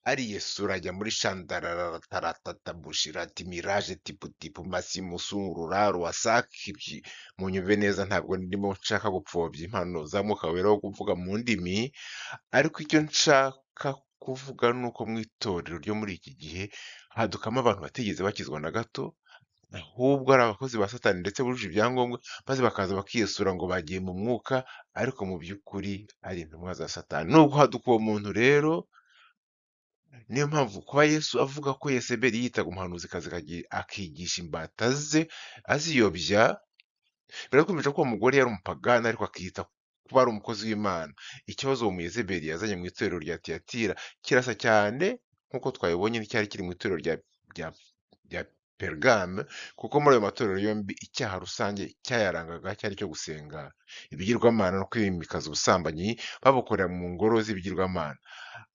ariyesura ajya muri shandarara taratata bushirati mirage tiputipu masimusurura wasaki. Munyumve neza, ntabwo ndimo nshaka gupfobya impano za Mwuka Wera wo kuvuga mu ndimi, ariko icyo nshaka kuvuga ni uko mu itorero ryo muri iki gihe hadukamo abantu batigeze bakizwa na gato, ahubwo ari abakozi ba Satani ndetse bujuje ibyangombwa, maze bakaza bakiyesura ngo bagiye mu mwuka, ariko mu by'ukuri ari intumwa za Satani. Nubwo haduka uwo muntu rero, niyo mpamvu kuba Yesu avuga ko Yezebeli yitaga umuhanuzikazi akigisha imbata ze aziyobya, birakomeje ko uwo mugore yari umupagani ariko akiyita kuba ari umukozi w'Imana. Ikibazo uwo Muyezebeli yazanye mu itorero rya Tiyatira kirasa cyane nk'uko twabibonye n'icyari kiri mu itorero rya Pergame, kuko muri ayo matorero yombi icyaha rusange cyayarangaga cyari cyo gusenga ibigirwamana no kwimikaza ubusambanyi babukorera mu ngoro z'ibigirwamana.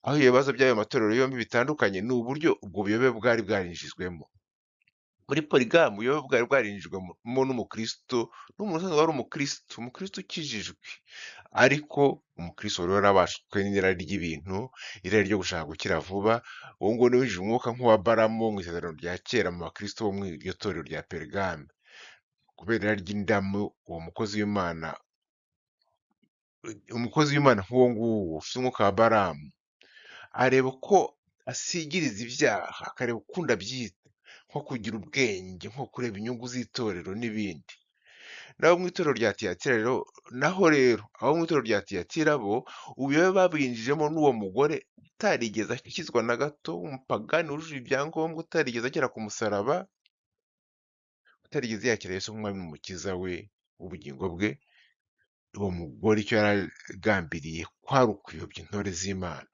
Aho ibibazo by'ayo matorero yombi bitandukanye ni uburyo ubwo buyobe bwari bwarinjijwemo. Muri Pergame ubuyobe bwari bwarinjijwemo n'umukristo, n'umuntu usanzwe wari umukristo ukijijwe, ariko umukristo wari warabashwe n'irari ry'ibintu, irari ryo gushaka gukira vuba. Uwo nguwo niwe winjije umwuka nk'uwa Balamu mu isezerano rya kera mu bakristo bo muri iryo torero rya Pergame. Kubera irari ry'indamu, uwo mukozi w'Imana nk'uwo nguwo ufite umwuka wa Balamu, areba uko asigiriza ibyaha, akareba ukundi abyita, nko kugira ubwenge, nko kureba inyungu z'itorero n'ibindi. Abo mu itorero rya Tiyatira bo ubuyobe babwinjijemo n'uwo mugore utarigeze akizwa na gato, w'umupagani wujuje ibyangombwa, utarigeze agera ku musaraba, utarigeze yakira Yesu nk'umwami n'umukiza we w'ubugingo bwe. Uwo mugore icyo yaragambiriye kwari ukuyobya intore z'Imana.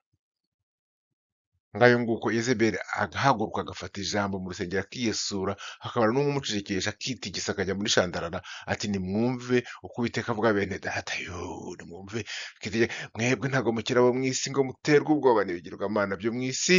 Ngayo nguko Yezebeli agahaguruka agafata ijambo mu rusengero akiyesura, hakaba n'umwe umucecekesha akitigisa akajya muri shandarara ati nimwumve uko Uwiteka avuga bene data, nimwumve mwebwe ntabwo mukiri abo mu isi ngo muterwe ubwoba n'ibigirwamana byo mu isi.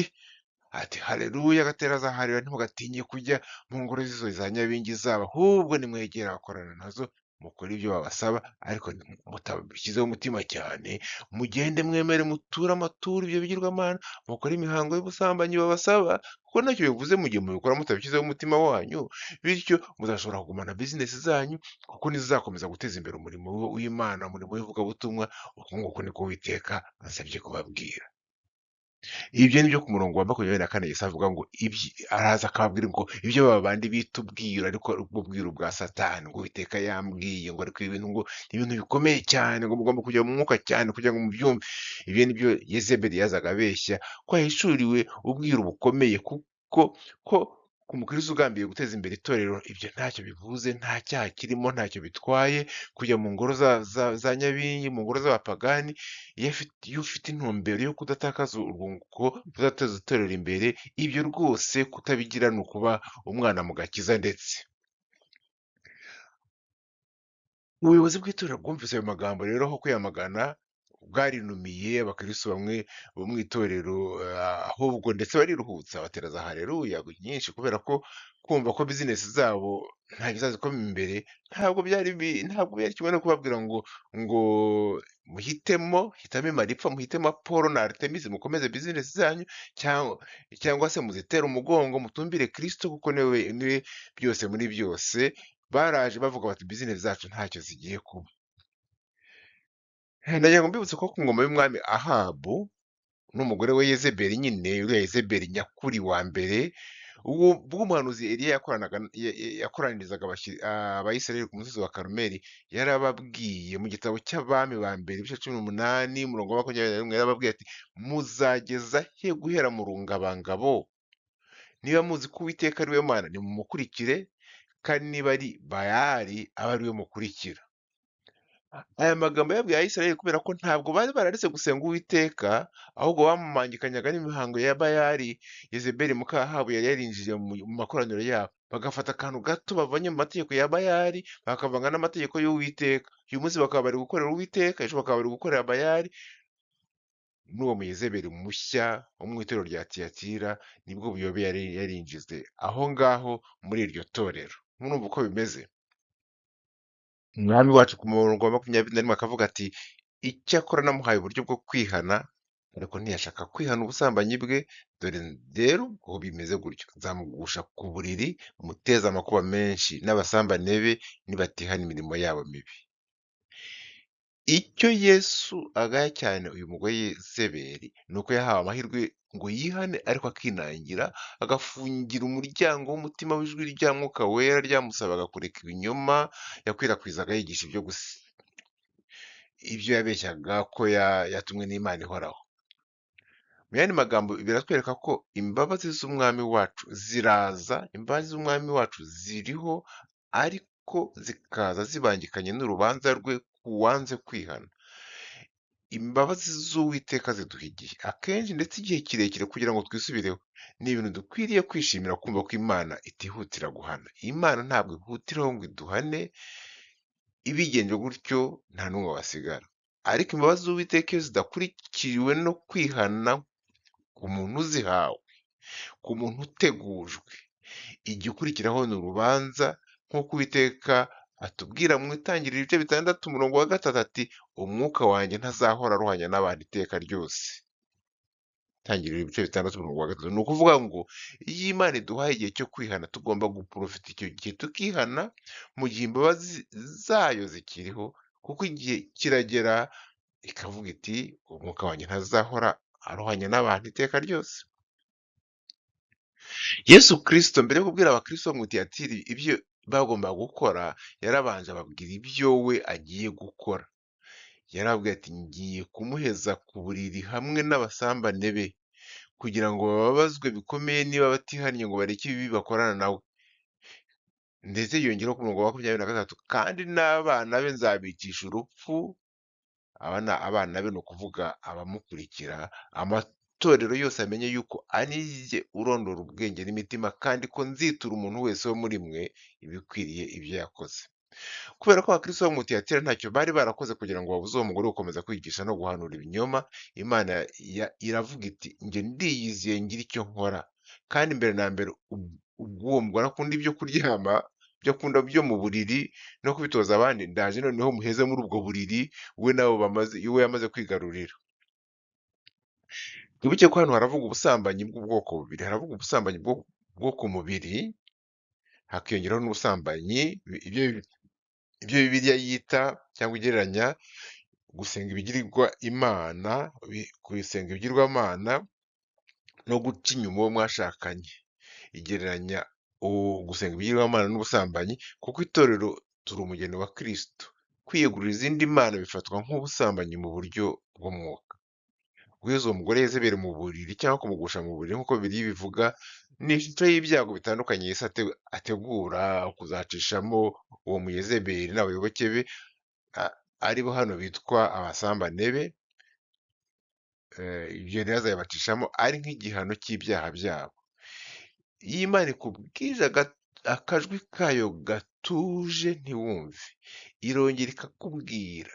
Ati haleluya, agatera azaharira, ntimugatinye kujya mu ngoro z'izo za nyabingi zabo, ahubwo nimwegera abakorana nazo mukora ibyo babasaba, ariko mutabishyizeho umutima cyane, mugende mwemere muture amaturo ibyo bigirwamana, mukore imihango y'ubusambanyi babasaba, kuko ntacyo bivuze mu gihe mubikora mutabishyizeho umutima wanyu, bityo muzashobora kugumana bizinesi zanyu, kuko nizizakomeza guteza imbere umurimo w'Imana, umurimo w'ivugabutumwa. Uku nguku niko Uwiteka ansabye kubabwira. Ibyo ni byo ku murongo wa 24 Yesu avuga ngo araza akababwira ngo ibyo babandi bita ubwiru ariko ubwo bwiru bwa Satani, ngo Uwiteka yambwiye ngo ariko ibi bintu ngo ni ibintu bikomeye cyane, ngo mugomba kujya mu mwuka cyane kugira ngo mubyumve. Ibyo ni byo Yezebeli yazaga abeshya ko yahishuriwe ubwiru bukomeye, kuko ko ku mukristo ugambiriye guteza imbere itorero ibyo ntacyo bivuze, nta cyaha kirimo, ntacyo bitwaye kujya mu ngoro za nyabingi, mu ngoro z'abapagani, iyo ufite intumbero yo kudatakaza urwunguko, kudateza itorero imbere, ibyo rwose kutabigira ni ukuba umwana mu gakiza. Ndetse ubuyobozi bw'itorero bwumvise ayo magambo rero, aho kuyamagana bwarinumiye abakristo bamwe bo mu itorero, ahubwo ndetse bariruhutsa bateraza haleluya nyinshi, kubera ko kumva ko bizinesi zabo nta bizazikoma imbere ntabwo byari kimwe no kubabwira ngo hitamo Maripfa, muhitemo Apolo na Artemis, mukomeze bizinesi zanyu, cyangwa se muzitere umugongo mutumbire Kristo kuko niwe byose muri byose. Baraje bavuga bati bizinesi zacu ntacyo zigiye kuba. Ndagira ngo mbibutse ko ku ngoma y'umwami Ahabu n'umugore we Yezebeli, nyine uriya Yezebeli nyakuri wa mbere, ubwo umuhanuzi Eliya yakoranirizaga Abayisiraheli ku musozi wa Karumeli, yarababwiye mu gitabo cy'Abami ba mbere ibice 18 umurongo wa 21, yarababwiye ati muzageza he guhera mu rungabangabo? Niba muzi ko Uwiteka ari we Mana nimumukurikire, kandi niba ari Bayali abe ari we mukurikira. Aya magambo yabwiye Abisirayeli kubera ko ntabwo bari bararetse gusenga Uwiteka, ahubwo bamumangikanyaga n'imihango ya Bayali. Yezebeli muka Ahabu yari yarinjiye mu makoraniro yabo, bagafata akantu gato bavanye mu mategeko ya Bayali bakavanga n'amategeko y'Uwiteka. Uyu munsi bakaba bari gukorera Uwiteka, ejo bakaba bari gukorera Bayali. N'uwo Muyezebeli mushya wo mu itorero rya Tiyatira nibwo buyobe yari yarinjize aho ngaho muri iryo torero. Murumva uko bimeze. Umwami wacu ku murongo wa 21 akavuga ati icyakora namuhaye uburyo bwo kwihana, ariko ntiyashaka kwihana ubusambanyi bwe. Dore rero uko bimeze gutyo, nzamugusha ku buriri muteze amakuba menshi, n'abasambane be nibatihana imirimo yabo mibi. Icyo Yesu agaya cyane uyu mugore Yezebeli ni uko yahawe amahirwe ngo yihane, ariko akinangira, agafungira umuryango w'umutima w'ijwi rya Mwuka Wera ryamusabaga kureka ibinyoma yakwirakwizaga yigisha ibyo yabeshyaga ko yatumwe n'Imana ihoraho. Mu yandi magambo biratwereka ko imbabazi z'umwami wacu ziraza, imbabazi z'umwami wacu ziriho, ariko zikaza zibangikanye n'urubanza rwe ku wanze kwihana. Imbabazi z'Uwiteka ziduha igihe, akenshi ndetse igihe kirekire, kugira ngo twisubireho. Ni ibintu dukwiriye kwishimira, kumva ko Imana itihutira guhana. Imana ntabwo ihutiraho ngo iduhane, ibigenje gutyo nta n'umwe wasigara. Ariko imbabazi z'Uwiteka iyo zidakurikiriwe no kwihana ku muntu uzihawe, ku muntu utegujwe, igikurikiraho ni urubanza, nk'uko Uwiteka atubwira mu Itangiriro ibice 6 umurongo wa 3 ati umwuka wanjye ntazahora aruhanya n'abantu iteka ryose. Itangiriro ibice 6 umurongo wa 3. Ni ukuvuga ngo iyo Imana iduhaye igihe cyo kwihana, tugomba guprofita icyo gihe tukihana, mu gihe imbabazi zayo zikiriho, kuko igihe kiragera ikavuga iti umwuka wanjye ntazahora aruhanya n'abantu iteka ryose. Yesu Kristo mbere yo kubwira abakristo bo mu Tiyatira ibyo bagomba gukora, yarabanje ababwira ibyo we agiye gukora. Yarababwiye ati ngiye kumuheza ku buriri hamwe n'abasambane be, kugira ngo bababazwe bikomeye niba batihannye ngo bareke ibibi bakorana nawe. Ndetse yongeraho ku murongo wa 23 kandi n'abana be nzabicisha urupfu. Abana be ni ukuvuga abamukurikira. Amatorero yose amenye yuko ari jye urondora ubwenge n'imitima, kandi ko nzitura umuntu wese wo muri mwe ibikwiriye ibyo yakoze. Kubera ko abakristo bo mu Tiyatira ntacyo bari barakoze kugira ngo babuze uwo mugore gukomeza kwigisha no guhanura ibinyoma, Imana iravuga iti njye ndiyiziye ngira icyo nkora. Kandi mbere na mbere ubw'uwo mugore akunda ibyo kuryama, byo akunda byo mu buriri no kubitoza abandi, ndaje noneho muheze muri ubwo buriri we we yamaze kwigarurira. Twibuke ko hano haravuga ubusambanyi bw'ubwoko bubiri. Haravuga ubusambanyi bwo ku mubiri, hakiyongeraho n'ubusambanyi ibyo Bibiliya yita cyangwa igereranya gusenga ibigirwamana, no guca inyuma uwo mwashakanye. Igereranya gusenga ibigirwamana n'ubusambanyi, kuko itorero turi umugeni wa Kristo. Kwiyegurira izindi mana bifatwa nk'ubusambanyi mu buryo bw'umwuka. Guheza uwo mugore Yezebeli mu buriri cyangwa kumugusha mu buriri nk'uko Bibiliya ibivuga, ni ishusho y'ibyago bitandukanye Yesu ategura kuzacishamo uwo muyezebeli n'abayoboke be, aribo hano bitwa abasambane be. Ibyo rero azabibacishamo ari nk'igihano cy'ibyaha byabo. Iyo Imana ikubwije akajwi kayo gatuje ntiwumve, irongera ikakubwira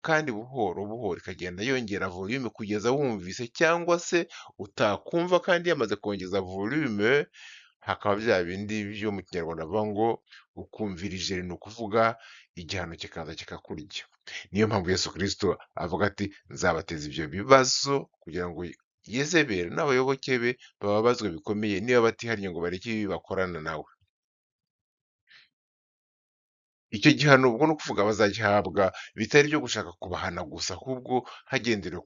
kandi buhoro buhoro ikagenda yongera volume kugeza wumvise, cyangwa se utakumva kandi yamaze kongeza volume, hakaba bya bindi byo mu kinyarwanda bavuga ngo ukumvira ijeri, ni ukuvuga igihano kikaza kikakurya. Niyo mpamvu Yesu Kristo avuga ati nzabateza ibyo bibazo kugira ngo Yezebeli n'abayoboke be bababazwe bikomeye niba batihannye ngo bareke ibibi bakorana nawe. Icyo gihano ubwo ni ukuvuga bazagihabwa bitari ibyo gushaka kubahana gusa, ahubwo hagenderewe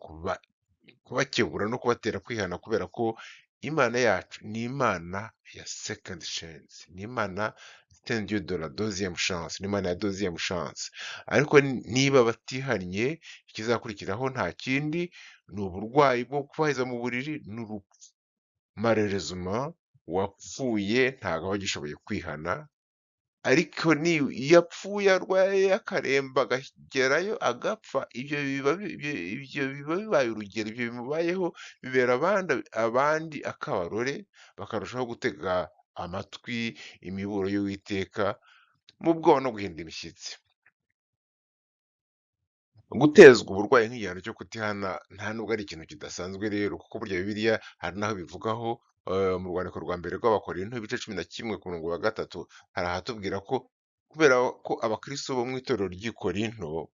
kubakebura no kubatera kwihana, kubera ko Imana yacu ni Imana ya second chance, ni Imana c'est un Dieu de la deuxième chance, ni Imana ya deuxième chance. Ariko niba batihannye, ikizakurikiraho nta kindi, ni uburwayi bwo kubaheza mu buriri n'urupfu. Malheureusement uwapfuye ntabwo aba agishoboye kwihana, ariko iyo apfuye arwaye akaremba akagerayo agapfa, ibyo biba bibaye urugero, ibyo bimubayeho bibera abandi akabarore, bakarushaho gutega amatwi imiburo y'Uwiteka mu bwoba no guhinda imishyitsi. Gutezwa uburwayi nk'igihano cyo kutihana nta nubwo ari ikintu kidasanzwe rero, kuko burya Bibiliya hari n'aho bivugaho. Mu rwandiko rwa mbere rw'Abakorinto ibice 11 ku murongo wa 3 hari ahatubwira ko kubera ko abakristo bo mu itorero ry'i Korinto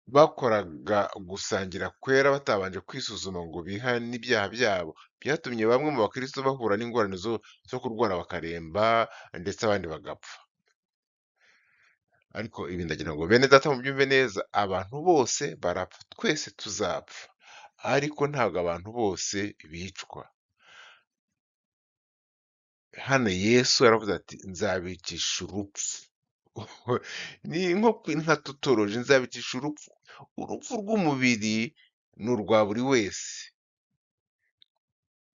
bakoraga gusangira kwera batabanje kwisuzuma ngo bihane ibyaha byabo, byatumye bamwe mu bakristo bahura n'ingorane zo kurwara bakaremba ndetse abandi bagapfa. Ariko ibi ndagira ngo bene data mubyumve neza, abantu bose barapfa, twese tuzapfa, ariko ntabwo abantu bose bicwa. Hano Yesu yaravuze ati nzabicisha urupfu. Ni nka tutoroje, nzabicisha urupfu. Urupfu rw'umubiri ni urwa buri wese,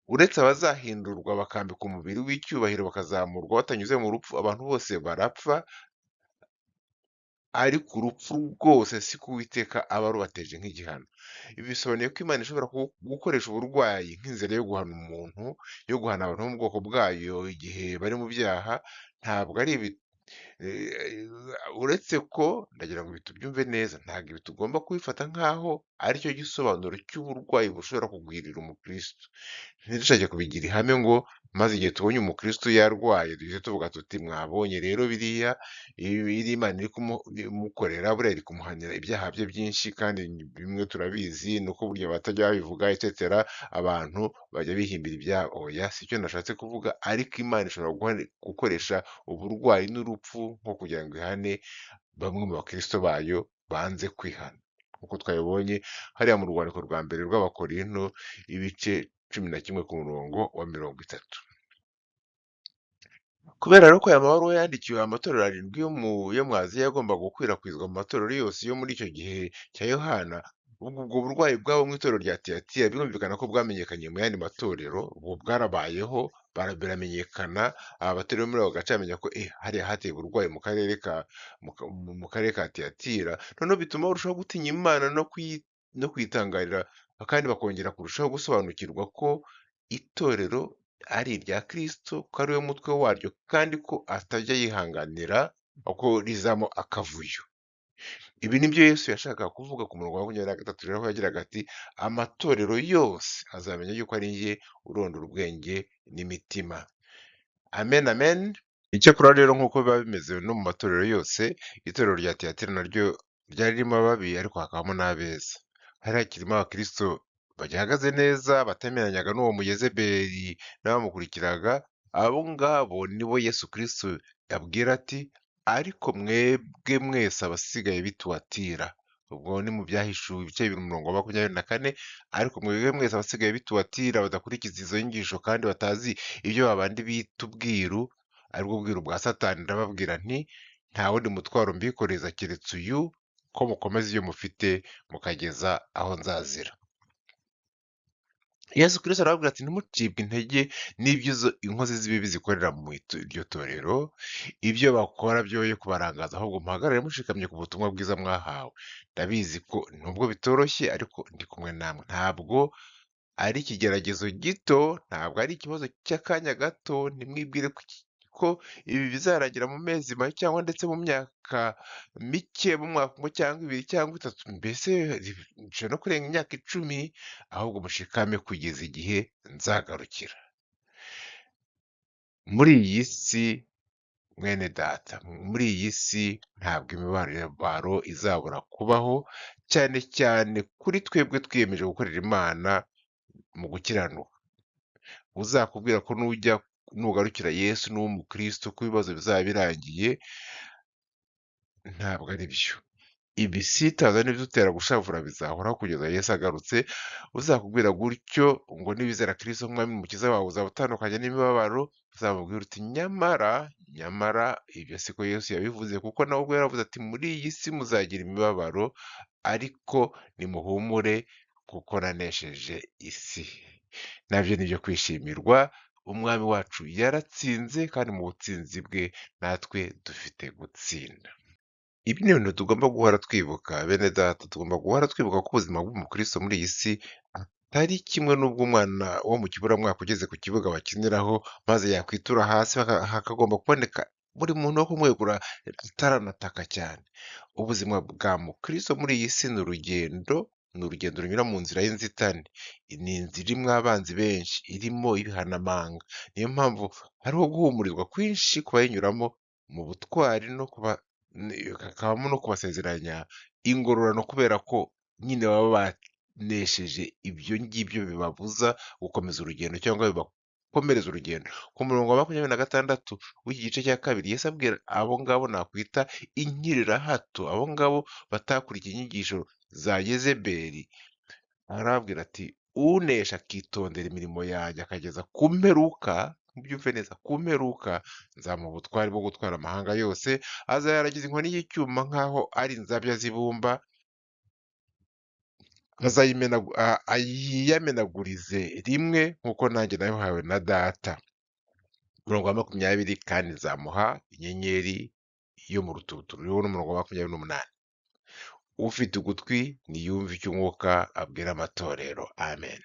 uretse abazahindurwa bakambika umubiri w'icyubahiro bakazamurwa batanyuze mu rupfu. Abantu bose barapfa, ariko urupfu rwose si ko Uwiteka aba arubateje nk'igihano. Ibi bisobanuye ko Imana ishobora gukoresha uburwayi nk'inzira yo guhana umuntu, yo guhana abantu bo mu bwoko bwayo igihe bari mu byaha. Ntabwo ari uretse ko ndagira ngo tubyumve neza, ntabwo ibi tugomba kubifata nk'aho aricyo gisobanuro cy'uburwayi bushobora kugwirira umukristo. Ntidushake kubigira ihame ngo maze igihe tubonye umukristo yarwaye duhite tuvuga tuti mwabonye rero biriya Imana iri kumukorera, buriya iri kumuhanira ibyaha bye byinshi, kandi bimwe turabizi nuko burya batajya babivuga etc. Abantu bajya bihimbira ibyabo. Oya, si cyo nashatse kuvuga, ariko Imana ishobora gukoresha uburwayi n'urupfu nko kugira ngo ihane bamwe mu bakristo bayo banze kwihana, nk'uko twabibonye hariya mu rwandiko rwa mbere rw'Abakorinto ibice 11 ku murongo wa 30. Kubera rero ko aya mabaruwa yandikiwe amatorero 7 yo mu Aziya yagombaga gukwirakwizwa mu matorero yose yo muri icyo gihe cya Yohana, ubwo burwayi bwabo mu itorero rya Tiyatira birumvikana ko bwamenyekanye mu yandi matorero. Ubu bwarabayeho, biramenyekana, aba batorero muri ako gace bamenya ko hariya hateye uburwayi mu karere ka Tiyatira. Noneho bituma barushaho gutinya Imana no kuyitangarira, kandi bakongera kurushaho gusobanukirwa ko itorero ari irya Kristo, ko ari we mutwe waryo, kandi ko atajya yihanganira ko rizamo akavuyo. Ibi nibyo Yesu yashakaga kuvuga ku murongo wa 23 rero, aho yagiraga ati amatorero yose azamenya yuko ari njye urondora ubwenge n'imitima. Amen, amen. Icyakora rero nk'uko biba bimeze no mu matorero yose, itorero rya Tiyatira naryo ryari ririmo ababi, ariko hakabamo n'abeza. Hari hakirimo abakristo bagihagaze neza, batemeranyaga n'uwo muyezebeli n'abamukurikiraga. Abo ngabo nibo Yesu Kristo yabwira ati ariko mwebwe mwese abasigaye b'i Tuwatira, ubwo ni mu Byahishuwe ibice bibiri umurongo wa 24, ariko mwebwe mwese abasigaye b'i Tuwatira badakurikiza izo nyigisho kandi batazi ibyo babandi bita ubwiru, aribwo bwiru bwa Satani, ndababwira nti nta wundi mutwaro mbikoreza keretse uyu, ko mukomeza iyo mufite mukageza aho nzazira. Yesu Kristo arababwira ati ntimucibwe intege n'ibyo inkozi z'ibibi zikorera mu iryo torero, ibyo bakora byoye kubarangaza, ahubwo muhagarare mushikamye ku butumwa bwiza mwahawe. Ndabizi ko nubwo bitoroshye ariko ndi kumwe namwe. Ntabwo ari ikigeragezo gito, ntabwo ari ikibazo cy'akanya gato, ntimwibwire ko ibi bizarangira mu mezi make cyangwa ndetse mu myaka mike, mu mwaka umwe cyangwa ibiri cyangwa itatu, mbese bishobora no kurenga imyaka 10, ahubwo mushikame kugeza igihe nzagarukira. Muri iyi si mwene data, muri iyi si ntabwo imibabaro izabura kubaho, cyane cyane kuri twebwe twiyemeje gukorera Imana mu gukiranuka. Uzakubwira ko nugarukira Yesu n'uwo umukristo ko ibibazo bizaba birangiye, ntabwo ari byo. Ibisitaza n'ibidutera gushavura bizahoraho kugeza Yesu agarutse. Uzakubwira gutyo ngo nibizera Kristo nk'umwami n'umukiza wawe uzaba utandukanye n'imibabaro, uzamubwira uti nyamara ibyo siko Yesu yabivuze, kuko nawe ubwo yaravuze ati muri iyi si muzagira imibabaro, ariko nimuhumure kuko nanesheje isi. Nabyo ni ibyo kwishimirwa, umwami wacu yaratsinze kandi mu butsinzi bwe natwe dufite gutsinda. Ibi ni ibintu tugomba guhora twibuka bene data, tugomba guhora twibuka ko ubuzima bw'umukristo muri iyi si atari kimwe n'ubwo umwana wo mu kiburamwaka ugeze ku kibuga bakiniraho maze yakwitura hasi hakagomba kuboneka buri muntu wo kumwegura ataranataka cyane. Ubuzima bwa mukristo muri iyi si ni urugendo runyura mu nzira y'inzitane. Ni inzira irimwo abanzi benshi, irimo ibihanamanga. Niyo mpamvu hariho guhumurizwa kwinshi ku bayinyuramo mu butwari hakabamo no kubasezeranya ingororano, kubera ko nyine baba banesheje ibyo ngibyo bibabuza gukomeza urugendo cyangwa bibakomereza urugendo. Ku murongo wa 26 w'iki gice cya kabiri, Yesu abwira abo ngabo nakwita inkirirahato, abo ngabo batakurikiye inyigisho za Yezebeli, arababwira ati unesha akitondera imirimo yanjye akageza ku mperuka, mubyumve neza, ku mperuka nzamuha ubutware bwo gutwara amahanga yose, azayaragiza inkoni y'icyuma nk'aho ari inzabya z'ibumba, ayiyamenagurize rimwe nk'uko nanjye nabihawe na Data. Umurongo wa 20, kandi nzamuha inyenyeri yo mu ruturuturu, uriho n'umurongo wa 28. Ufite ugutwi niyumve icyo umwuka abwira amatorero. Amen.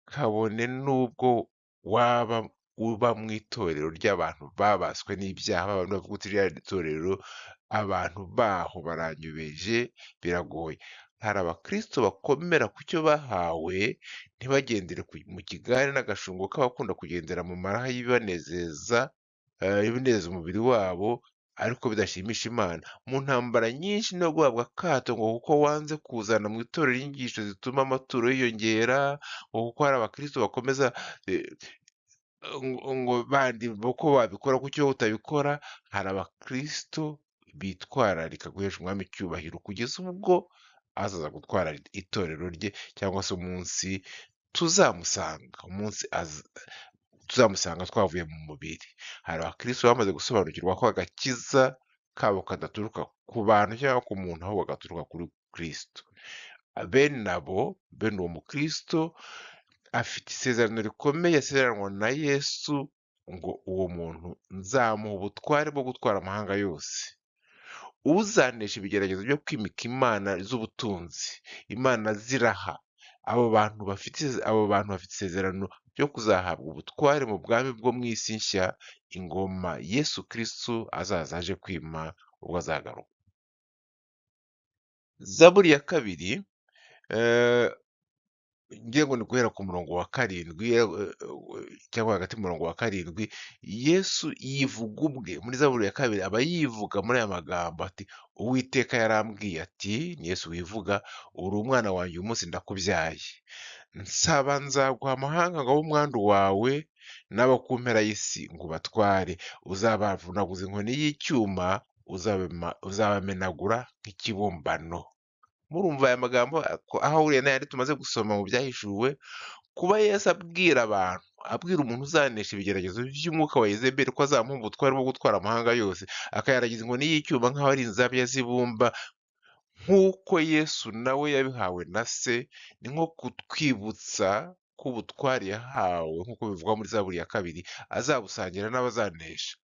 Kabone nubwo waba uba mu itorero ry'abantu babaswe n'ibyaha, abantu bavuga uti ririya itorero abantu baho baranyubeje, biragoye. Hari abakristo bakomera ku cyo bahawe, ntibagendere mu kigare n'agashungo k'abakunda kugendera mu maraha y'ibinezeza umubiri wabo, ariko bidashimisha Imana. Mu ntambara nyinshi no guhabwa akato ngo kuko wanze kuzana mu itorero inyigisho zituma amaturo yiyongera, ngo kuko hari abakristo bakomeza ngo bandi uko babikora kucyo utabikora. Hari abakristo bitwararika guhesha umwami icyubahiro kugeza ubwo azaza gutwara itorero rye, cyangwa se umunsi tuzamusanga twavuye mu mubiri. Hari abakristo bamaze gusobanukirwa ko agakiza kabo kadaturuka ku bantu cyangwa ku muntu, ahubwo gaturuka kuri Kristo. Bene uwo mukristo afite isezerano rikomeye yasezeranwa na Yesu, ngo uwo muntu nzamuha ubutware bwo gutwara amahanga yose. Uzanesha ibigeragezo byo kwimika imana z'ubutunzi, imana ziraha, abo bantu bafite isezerano ryo kuzahabwa ubutware mu bwami bwo mu isi nshya, ingoma Yesu Kristo azaza aje kwima ubwo azagaruka. Zaburi ya 2, ngiye ngo ni guhera ku murongo wa 7 cyangwa hagati mu murongo wa 7, Yesu yivuga ubwe muri Zaburi ya 2, aba yivuga muri aya magambo ati Uwiteka yarambwiye ati, ni Yesu wivuga, uri umwana wanjye uyu munsi ndakubyaye. Nsaba nzaguha amahanga ngo abe umwandu wawe, n'abo ku mpera y'isi ngo ubatware. Uzabavunaguza inkoni y'icyuma, uzabamenagura nk'ikibumbano. Murumva aya magambo aho ahuriye n'ayandi tumaze gusoma mu Byahishuwe, kuba Yesu abwira umuntu uzanesha ibigeragezo by'umwuka wa Yezebeli ko azamuha ubutware bwo gutwara amahanga yose, akayaragiza inkoni y'icyuma nk'aho ari inzabya z'ibumba, nk'uko Yesu nawe yabihawe na Se, ni nko kutwibutsa ko ubutware yahawe nk'uko bivugwa muri Zaburi ya 2 azabusangira n'abazanesha.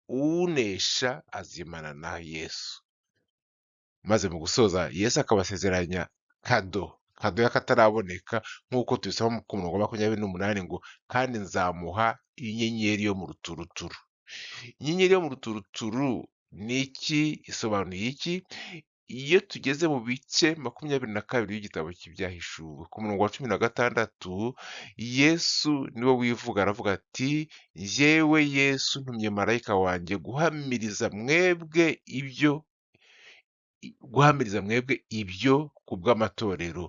Unesha azimana na Yesu. Maze mu gusoza Yesu akabasezeranya kado y'akataraboneka, nk'uko tubisoma ku murongo wa 28 ngo kandi nzamuha inyenyeri yo mu ruturuturu. Inyenyeri yo mu ruturuturu ni iki? Isobanuye iki? Iyo tugeze mu bice 22 y'igitabo cy'Ibyahishuwe ku murongo wa 16, Yesu niwe wivuga, aravuga ati jyewe Yesu ntumye marayika wanjye guhamiriza mwebwe ibyo ku bw'amatorero.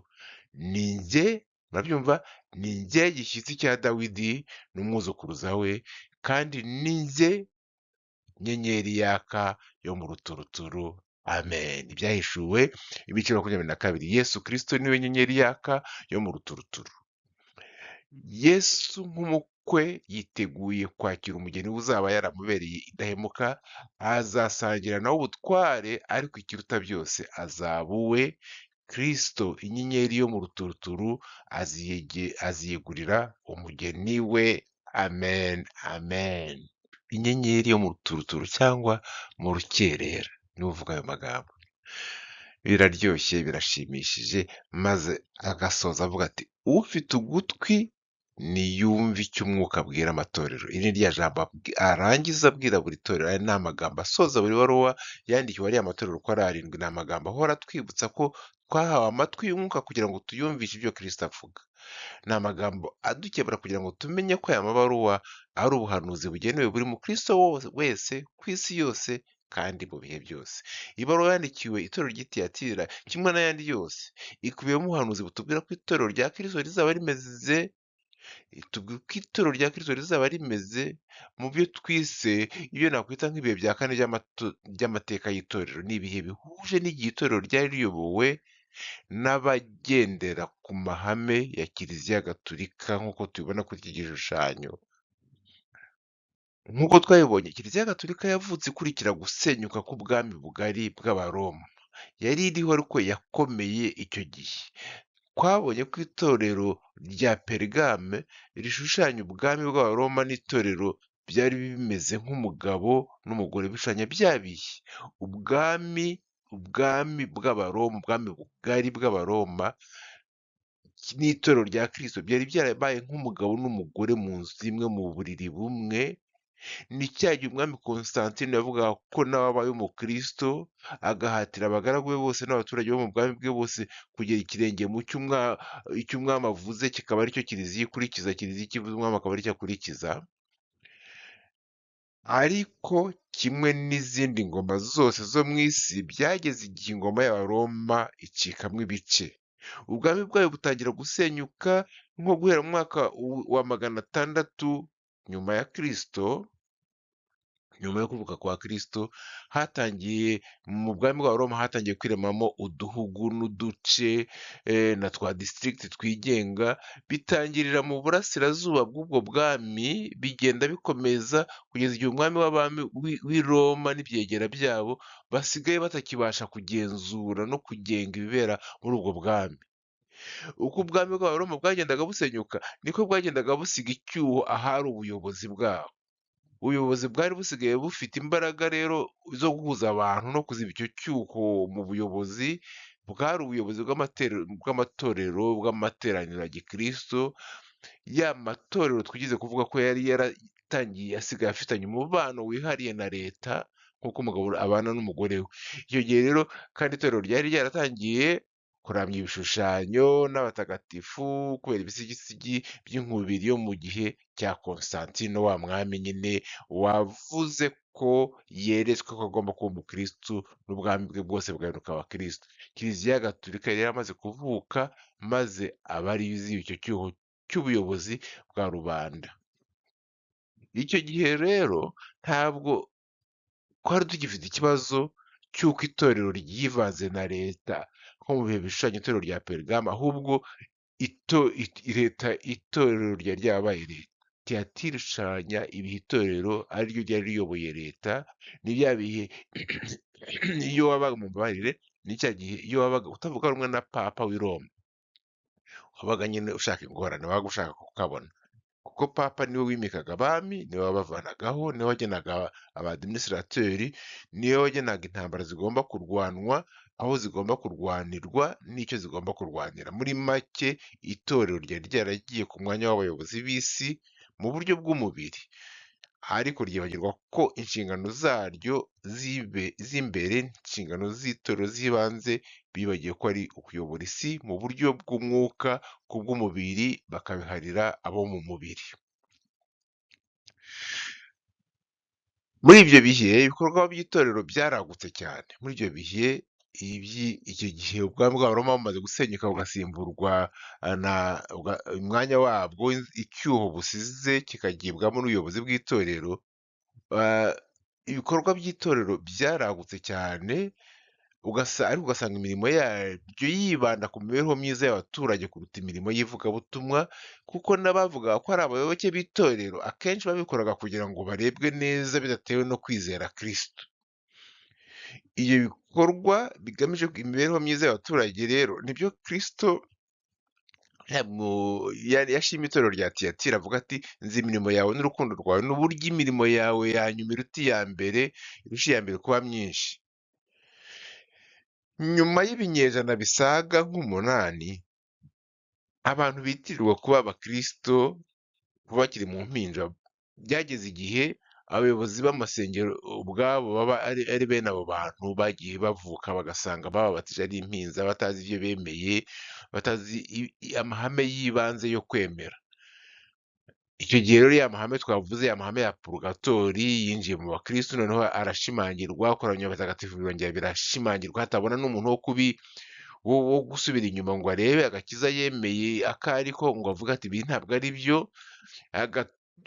Ni njye, murabyumva, ni njye gishyitsi cya Dawidi n'umwuzukuruza we, kandi ni njye nyenyeri yaka yo mu ruturuturu. Amen. Ibyahishuwe ibice 22. Yesu Kristo niwe nyenyeri yaka yo mu ruturuturu. Yesu nk'umukwe yiteguye kwakira umugeni we uzaba yaramubereye indahemuka, azasangira nawe ubutware, ariko ikiruta byose azaba uwe. Kristo inyenyeri yo mu ruturuturu aziyegurira umugeni we. Amen, amen. Inyenyeri yo mu ruturuturu cyangwa mu rukerera, niwe uvuga ayo magambo. Biraryoshye, birashimishije, maze agasoza avuga ati ufite ugutwi niyumve icyo umwuka abwira amatorero. Iri ni rya jambo arangiza abwira buri torero. Aya ni amagambo asoza buri baruwa yandikiwe ariya matorero uko ari 7. Ni amagambo ahora atwibutsa ko twahawe amatwi y'umwuka kugira ngo tuyumvishe ibyo Kristo avuga. Ni amagambo adukebura kugira ngo tumenye ko aya mabaruwa ari ubuhanuzi bugenewe buri mukristo wese ku isi yose kandi mu bihe byose. Ibaruwa yandikiwe itorero ry'i Tiyatira kimwe n'ayandi yose ikubiyemo ubuhanuzi butubwira ko itorero rya Kristo rizaba rimeze mu byo twise ibyo nakwita nk'ibihe bya 4 by'amateka y'itorero. Ni ibihe bihuje n'igihe itorero ryari riyobowe n'abagendera ku mahame ya Kiliziya Gatulika, nk'uko tubibona kuri iki gishushanyo. Nk'uko twabibonye, Kiliziya Gatulika yavutse ikurikira gusenyuka k'ubwami bugari bw'Abaroma. Yari iriho ariko yakomeye icyo gihe. Twabonye ko itorero rya Perigame rishushanya ubwami bw'Abaroma, n'itorero byari bimeze nk'umugabo n'umugore bishushanya bya bihe. Ubwami bw'Abaroma, ubwami bugari bw'Abaroma n'itorero rya Kristo byari byarabaye nk'umugabo n'umugore mu nzu imwe, mu buriri bumwe. Ni cya gihe umwami Constantine yavugaga ko nawe abaye umukristo, agahatira abagaragu be bose n'abaturage bo mu bwami bwe bose kugera ikirenge mu icyo umwami avuze kikaba aricyo Kiliziya ikurikiza, Kiliziya ikivuze umwami akaba aricyo akurikiza. Ariko kimwe n'izindi ngoma zose zo mu isi, byageze igihe ingoma y'Abaroma icikamo ibice. Ubwami bwayo butangira gusenyuka nko guhera mu mwaka wa 600 nyuma ya Kristo. Nyuma yo kuvuka kwa Kristo, hatangiye mu bwami bw'Abaroma hatangiye kwiremamo uduhugu n'uduce na twa district twigenga, bitangirira mu burasirazuba bw'ubwo bwami, bigenda bikomeza kugeza igihe umwami w'abami w'i Roma n'ibyegera byabo basigaye batakibasha kugenzura no kugenga ibibera muri ubwo bwami. Uko ubwami bw'Abaroma bwagendaga busenyuka, niko bwagendaga busiga icyuho ahari ubuyobozi bwabo. Ubuyobozi bwari busigaye bufite imbaraga rero zo guhuza abantu no kuziba icyo cyuho mu buyobozi. Bwari ubuyobozi bw'amatorero bw'amateraniro ya Gikristo, ya matorero twigize kuvuga ko yari yaratangiye asigaye afitanye umubano wihariye na leta, nk'uko umugabo abana n'umugore we. Icyo gihe rero kandi itorero ryari ryaratangiye kuramya ibishushanyo n'abatagatifu kubera ibisigisigi by'inkubiri yo mu gihe cya Constantine, wa mwami nyine wavuze ko yeretswe ko agomba kuba umukristu n'ubwami bwe bwose bugahinduka abakristu. Kiliziya Gatulika yari yaramaze kuvuka, maze aba ari yuzuye icyo cyuho cy'ubuyobozi bwa rubanda. Icyo gihe rero ntabwo twari tugifite ikibazo cy'uko itorero ryivanze na leta nko mu bihe bishushanya itorero rya Perugamo, ahubwo itorero ryari ryabaye leta. Tiyatira ishushanya ibihe itorero ari ryo ryari riyoboye leta, ni bya bihe iyo wabaga, mumbabarire, ni cya gihe iyo wabaga utavuga rumwe na Papa w'i Roma, wabaga nyine ushaka ingorane, wabaga ushaka kukabona. Kuko Papa niwe wimikaga abami, niwe wabavanagaho, niwe wagenaga abadiminisitrateri, niwe wagenaga intambara zigomba kurwanwa, aho zigomba kurwanirwa n'icyo zigomba kurwanira. Muri make itorero ryari ryaragiye ku mwanya w'abayobozi b'isi mu buryo bw'umubiri, ariko ryibagirwa ko inshingano zaryo z'imbere, inshingano z'itorero z'ibanze, bibagiwe ko ari ukuyobora isi mu buryo bw'umwuka, ku bw'umubiri bakabiharira abo mu mubiri. Muri ibyo bihe ibikorwa by'itorero byaragutse cyane. Muri ibyo bihe icyo gihe ubwami bw'Abaroma bumaze gusenyuka bugasimburwa umwanya wabwo, icyuho busize kikagibwamo n'ubuyobozi bw'itorero. Ibikorwa by'itorero byaragutse cyane, ariko ugasanga imirimo yaryo yibanda ku mibereho myiza y'abaturage kuruta imirimo y'ivugabutumwa, kuko n'abavuga ko ari abayoboke b'itorero akenshi babikoraga kugira ngo barebwe neza bidatewe no kwizera Kristo. Ibyo bikorwa bigamije imibereho myiza y'abaturage rero nibyo Kristo yashimye itorero rya Tiyatira, avuga ati nzi imirimo yawe n'urukundo rwawe n'uburyo imirimo yawe yanyuma iruta iya mbere, irusha iya mbere kuba myinshi. Nyuma y'ibinyejana bisaga nk'umunani, abantu bitirirwa kuba abakristo bakiri mu mpinja, byageze igihe abayobozi b'amasengero ubwabo baba ari bene abo bantu bagiye bavuka, bagasanga bababatije ari impinza, batazi ibyo bemeye, batazi amahame y'ibanze yo kwemera. Icyo gihe rero ya mahame twavuze, ya mahame ya purugatori yinjiye mu bakristo, noneho arashimangirwa, koranywa abatagatifu birongera birashimangirwa, hatabona n'umuntu wo gusubira inyuma ngo arebe agakiza yemeye akariko ngo avuge ati ibi ntabwo ari byo.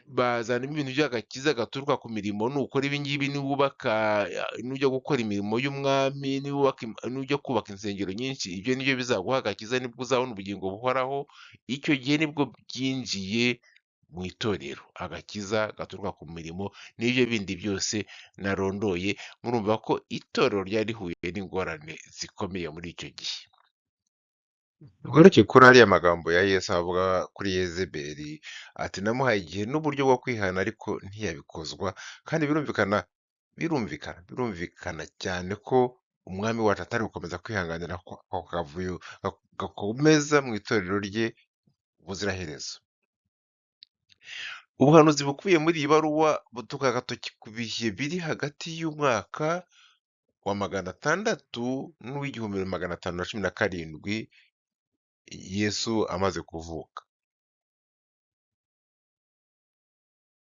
Bazana ibintu by'agakiza gaturuka ku mirimo, nukora ibi ngibi, nujya gukora imirimo y'umwami, nujya kubaka insengero nyinshi, ibyo nibyo bizaguha agakiza, nibwo uzabona ubugingo buhoraho. Icyo gihe nibwo byinjiye mu itorero, agakiza gaturuka ku mirimo n'ibyo bindi byose narondoye. Murumva ko itorero ryari rihuye n'ingorane zikomeye muri icyo gihe. Tugaruke kuri ariya magambo ya Yesu avuga kuri Yezebeli, ati namuhaye igihe n'uburyo bwo kwihana ariko ntiyabikozwa. Kandi birumvikana cyane ko umwami wacu atari gukomeza kwihanganira ako kavuyo gakomeza mu itorero rye ubuziraherezo. Ubuhanuzi bukubiye muri iyi baruwa butuka agatoki ku bihe biri hagati y'umwaka wa 600 n'uw'igihumbi 517 Yesu amaze kuvuka.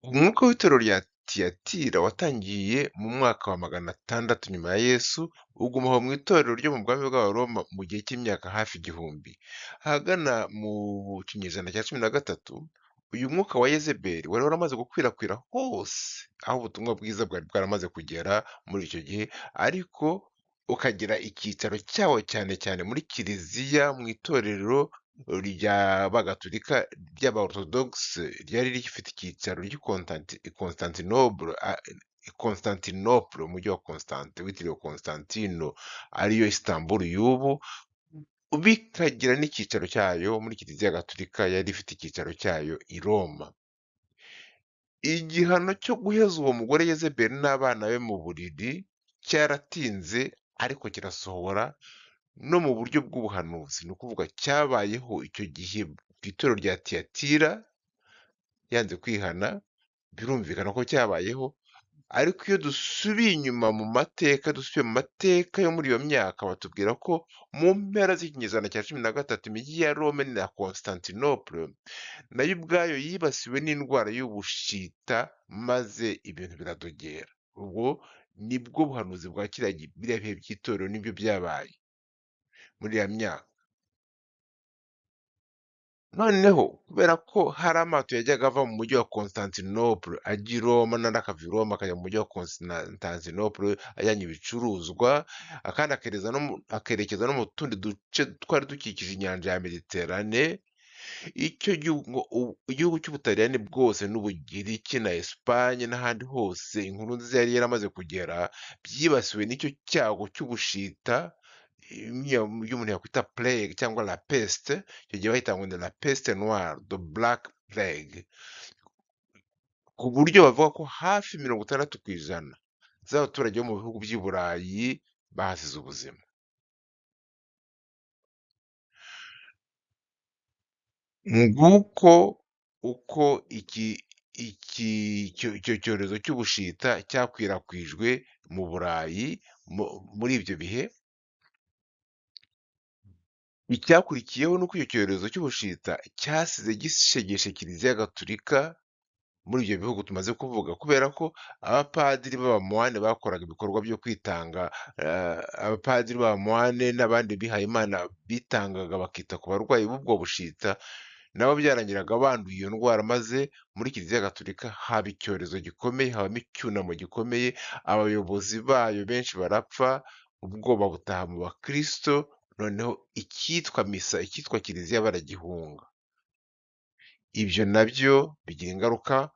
Umwuka w'itorero rya Tiyatira watangiye mu mwaka wa 600 nyuma ya Yesu, ugumaho mu itorero ryo mu bwami bw'Abaroma mu gihe cy'imyaka hafi 1000. Ahagana mu kinyejana cya 13, uyu mwuka wa Yezebeli wari waramaze gukwirakwira hose aho ubutumwa bwiza bwari bwaramaze kugera muri icyo gihe, ariko ukagira icyicaro cyawo cyane cyane muri kiliziya, mu itorero ry'abagatolika ry'abaorthodoxe ryari rifite icyicaro Constantinople, umujyi wa Constante witiriwe Constantino, ariyo Istanbul y'ubu, bikagira n'icyicaro cyayo muri kiliziya gatolika yari ifite icyicaro cyayo i Roma. Igihano cyo guheza uwo mugore Yezebeli n'abana be mu buriri cyaratinze, ariko kirasohora no mu buryo bw'ubuhanuzi. Ni ukuvuga cyabayeho icyo gihe ku itorero rya Tiyatira yanze kwihana, birumvikana ko cyabayeho. Ariko iyo dusubiye inyuma mu mateka, dusubiye mu mateka yo muri iyo myaka, batubwira ko mu mpera z'ikinyejana cya 13 imijyi ya Rome na Constantinople nayo ubwayo yibasiwe n'indwara y'ubushita, maze ibintu biradogera. Ubwo nibwo buhanuzi bwa biriya bihe by'itorero nibyo byabaye muri ya myaka. noneho kubera ko hari amato yajyaga ava mu mujyi wa Constantinople ajya i Roma n'andi akava i Roma akajya mu mujyi wa Constantinople ajyanye ibicuruzwa, akandi akerekeza no mu tundi duce twari dukikije inyanja ya Mediterane. Icyo gihugu igihugu cy'Ubutaliyani bwose n'Ubugiriki na Esipanye n'ahandi hose inkuru nziza yari yaramaze kugera, byibasiwe n'icyo cyago cy'ubushita, ibyo umuntu yakwita plague cyangwa la peste. Icyo gihe bahita ngo ni la peste noire, the black plague, ku buryo bavuga ko hafi 60% z'abaturage bo mu bihugu by'i Burayi bahasize ubuzima. Nguko uko icyo cyorezo cy'ubushita cyakwirakwijwe mu Burayi muri ibyo bihe. Icyakurikiyeho ni uko icyo cyorezo cy'ubushita cyasize gishegeshe Kiliziya Gatulika muri ibyo bihugu tumaze kuvuga, kubera ko abapadiri b'abamoine bakoraga ibikorwa byo kwitanga, abapadiri b'abamoine n'abandi bihayimana bitangaga bakita ku barwayi b'ubwo bushita, nabo byarangiraga banduye iyo ndwara, maze muri Kiliziya Gatulika haba icyorezo gikomeye, habamo icyunamo gikomeye, abayobozi bayo benshi barapfa, ubwoba butaha mu bakristo, noneho icyitwa misa, icyitwa Kiliziya baragihunga. Ibyo nabyo bigira ingaruka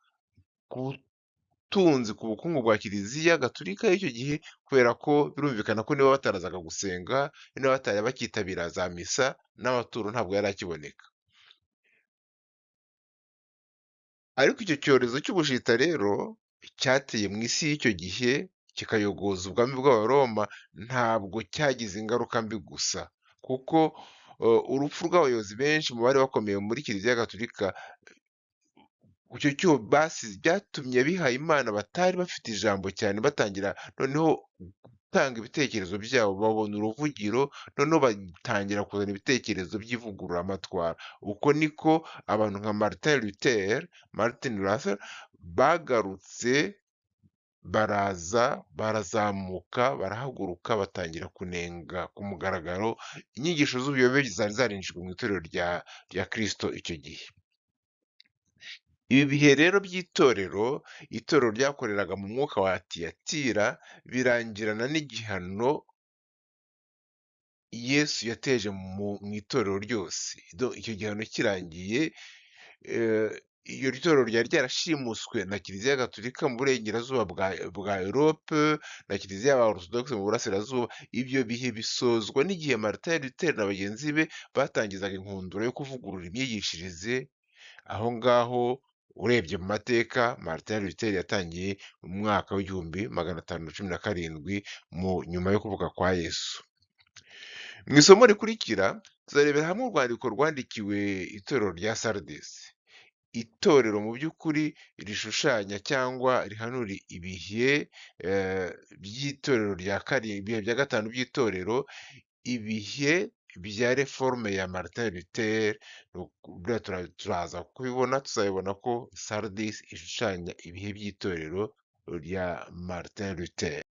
ku butunzi, ku bukungu bwa Kiliziya Gatulika y'icyo gihe, kubera ko birumvikana ko niba batarazaga gusenga, niba batari bakitabira za misa, n'amaturo ntabwo yari akiboneka. Ariko icyo cyorezo cy'ubushita rero cyateye mu isi y'icyo gihe kikayogoza ubwami bw'Abaroma, ntabwo cyagize ingaruka mbi gusa, kuko urupfu rw'abayobozi benshi mu bari bakomeye muri Kiliziya Gatulika, icyo cyo byatumye abihayimana batari bafite ijambo cyane batangira noneho gutanga ibitekerezo byabo, babona uruvugiro, noneho batangira kuzana ibitekerezo by'ivugururamatwara. Uko niko abantu nka Martin Luther bagarutse, barazamuka, barahaguruka, batangira kunenga ku mugaragaro inyigisho z'ubuyobe zari zarinjijwe mu itorero rya Kristo icyo gihe. Ibi bihe rero by'itorero, itorero ryakoreraga mu mwuka wa Tiyatira, birangirana n'igihano Yesu yateje mu itorero ryose. Icyo gihano kirangiye, iyo torero ryari ryarashimuswe na Kiliziya Gatulika mu burengerazuba bwa Europe na Kiliziya y'aba Orthodoxe mu burasirazuba. Ibyo bihe bisozwa n'igihe Martin Luther na bagenzi be batangizaga inkundura yo kuvugurura imyigishirize. Aho ngaho urebye mu mateka, Martin Luther yatangiye mu mwaka w'1517 nyuma yo kuvuka kwa Yesu. Mu isomo rikurikira tuzarebera hamwe urwandiko rwandikiwe itorero rya Sardis. Itorero mu by'ukuri rishushanya cyangwa rihanura ibihe by'itorero ibihe bya gatanu by'itorero, ibihe bya reforme ya Martin Luther. Turaza kubibona, tuzabibona ko Sardis ishushanya ibihe by'itorero rya Martin Luther.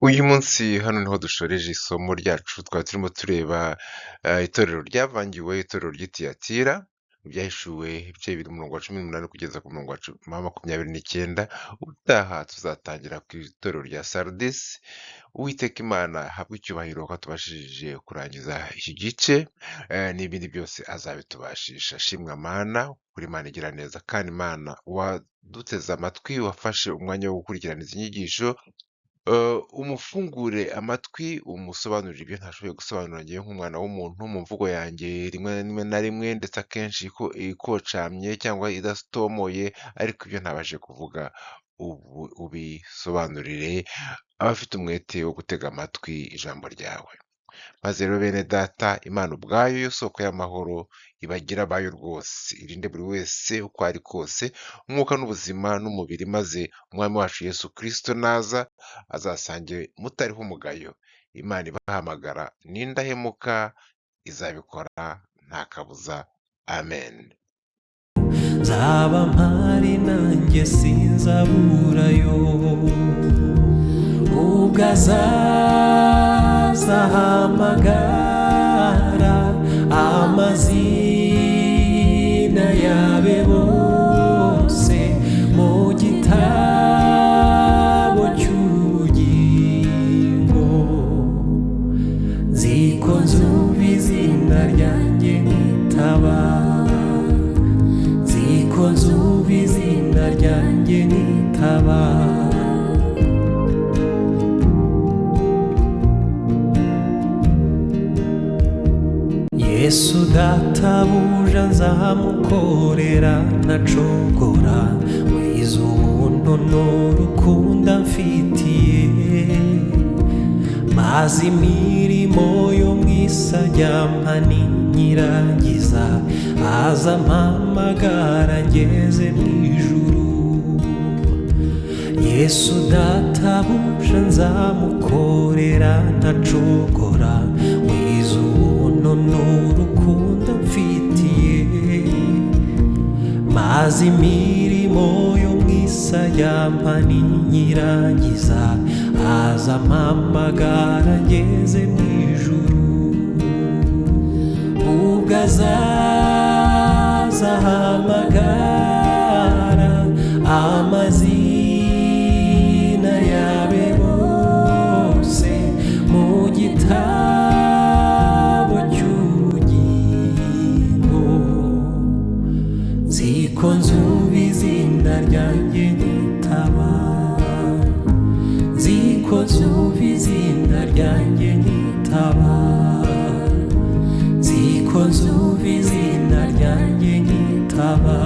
Uyu munsi hano niho dushoreje isomo ryacu. Twari turimo tureba itorero ryavangiwe, itorero ry'Itiyatira, byahishuwe ibice bibiri, umurongo wa 18 kugeza ku murongo wa 29. Ubutaha tuzatangira ku itorero rya Sardis. Uwiteka Imana habwe icyubahiro ko tubashije kurangiza iki gice, n'ibindi byose azabitubashisha. Shimwa Mana, kuri Imana igira neza, kandi Imana waduteze amatwi, wafashe umwanya wo gukurikirana izi nyigisho, umufungure amatwi, umusobanurire ibyo ntashoboye gusobanura ngewe nk'umwana w'umuntu mu mvugo yanjye rimwe na rimwe, ndetse akenshi ikocamye cyangwa idatomoye, ariko ibyo ntabashe kuvuga ubisobanurire abafite umwete wo gutega amatwi ijambo ryawe. Maze rero bene data, Imana ubwayo yo soko y'amahoro ibagira abayo rwose, irinde buri wese uko ari kose umwuka n'ubuzima n'umubiri, maze umwami wacu Yesu Kristo naza azasange mutariho umugayo. Imana ibahamagara n'indahemuka, izabikora nta kabuza. Amen.
Nzaba mpari nanjye sinzaburayo, ubwo azahamagara amazina ziko nzumva izina ryanjye nitaba. Yesu databuja nzamukorera ntacogora, wize ubuntu n'urukundo amfitiye, maze imirimo yo mw'isi ajyampa ninyirangiza, aza mpamagara ngeze mw'ijuru. Yesu databuja nzamukorera ntacogora, wize ubuntu n'urukundo amfitiye, maze imirimo yo mw'isi ajyampa ninyirangiza, aza mpamagara ngeze mw'ijuru. Ubwo azaza ahamagara amazina yabe bose mu gitabo cy'ubugingo, ziko nzumva izina ryanjye nitaba, ziko nzumva izina ryanjye nitaba, ziko nzumva izina ryanjye nitaba.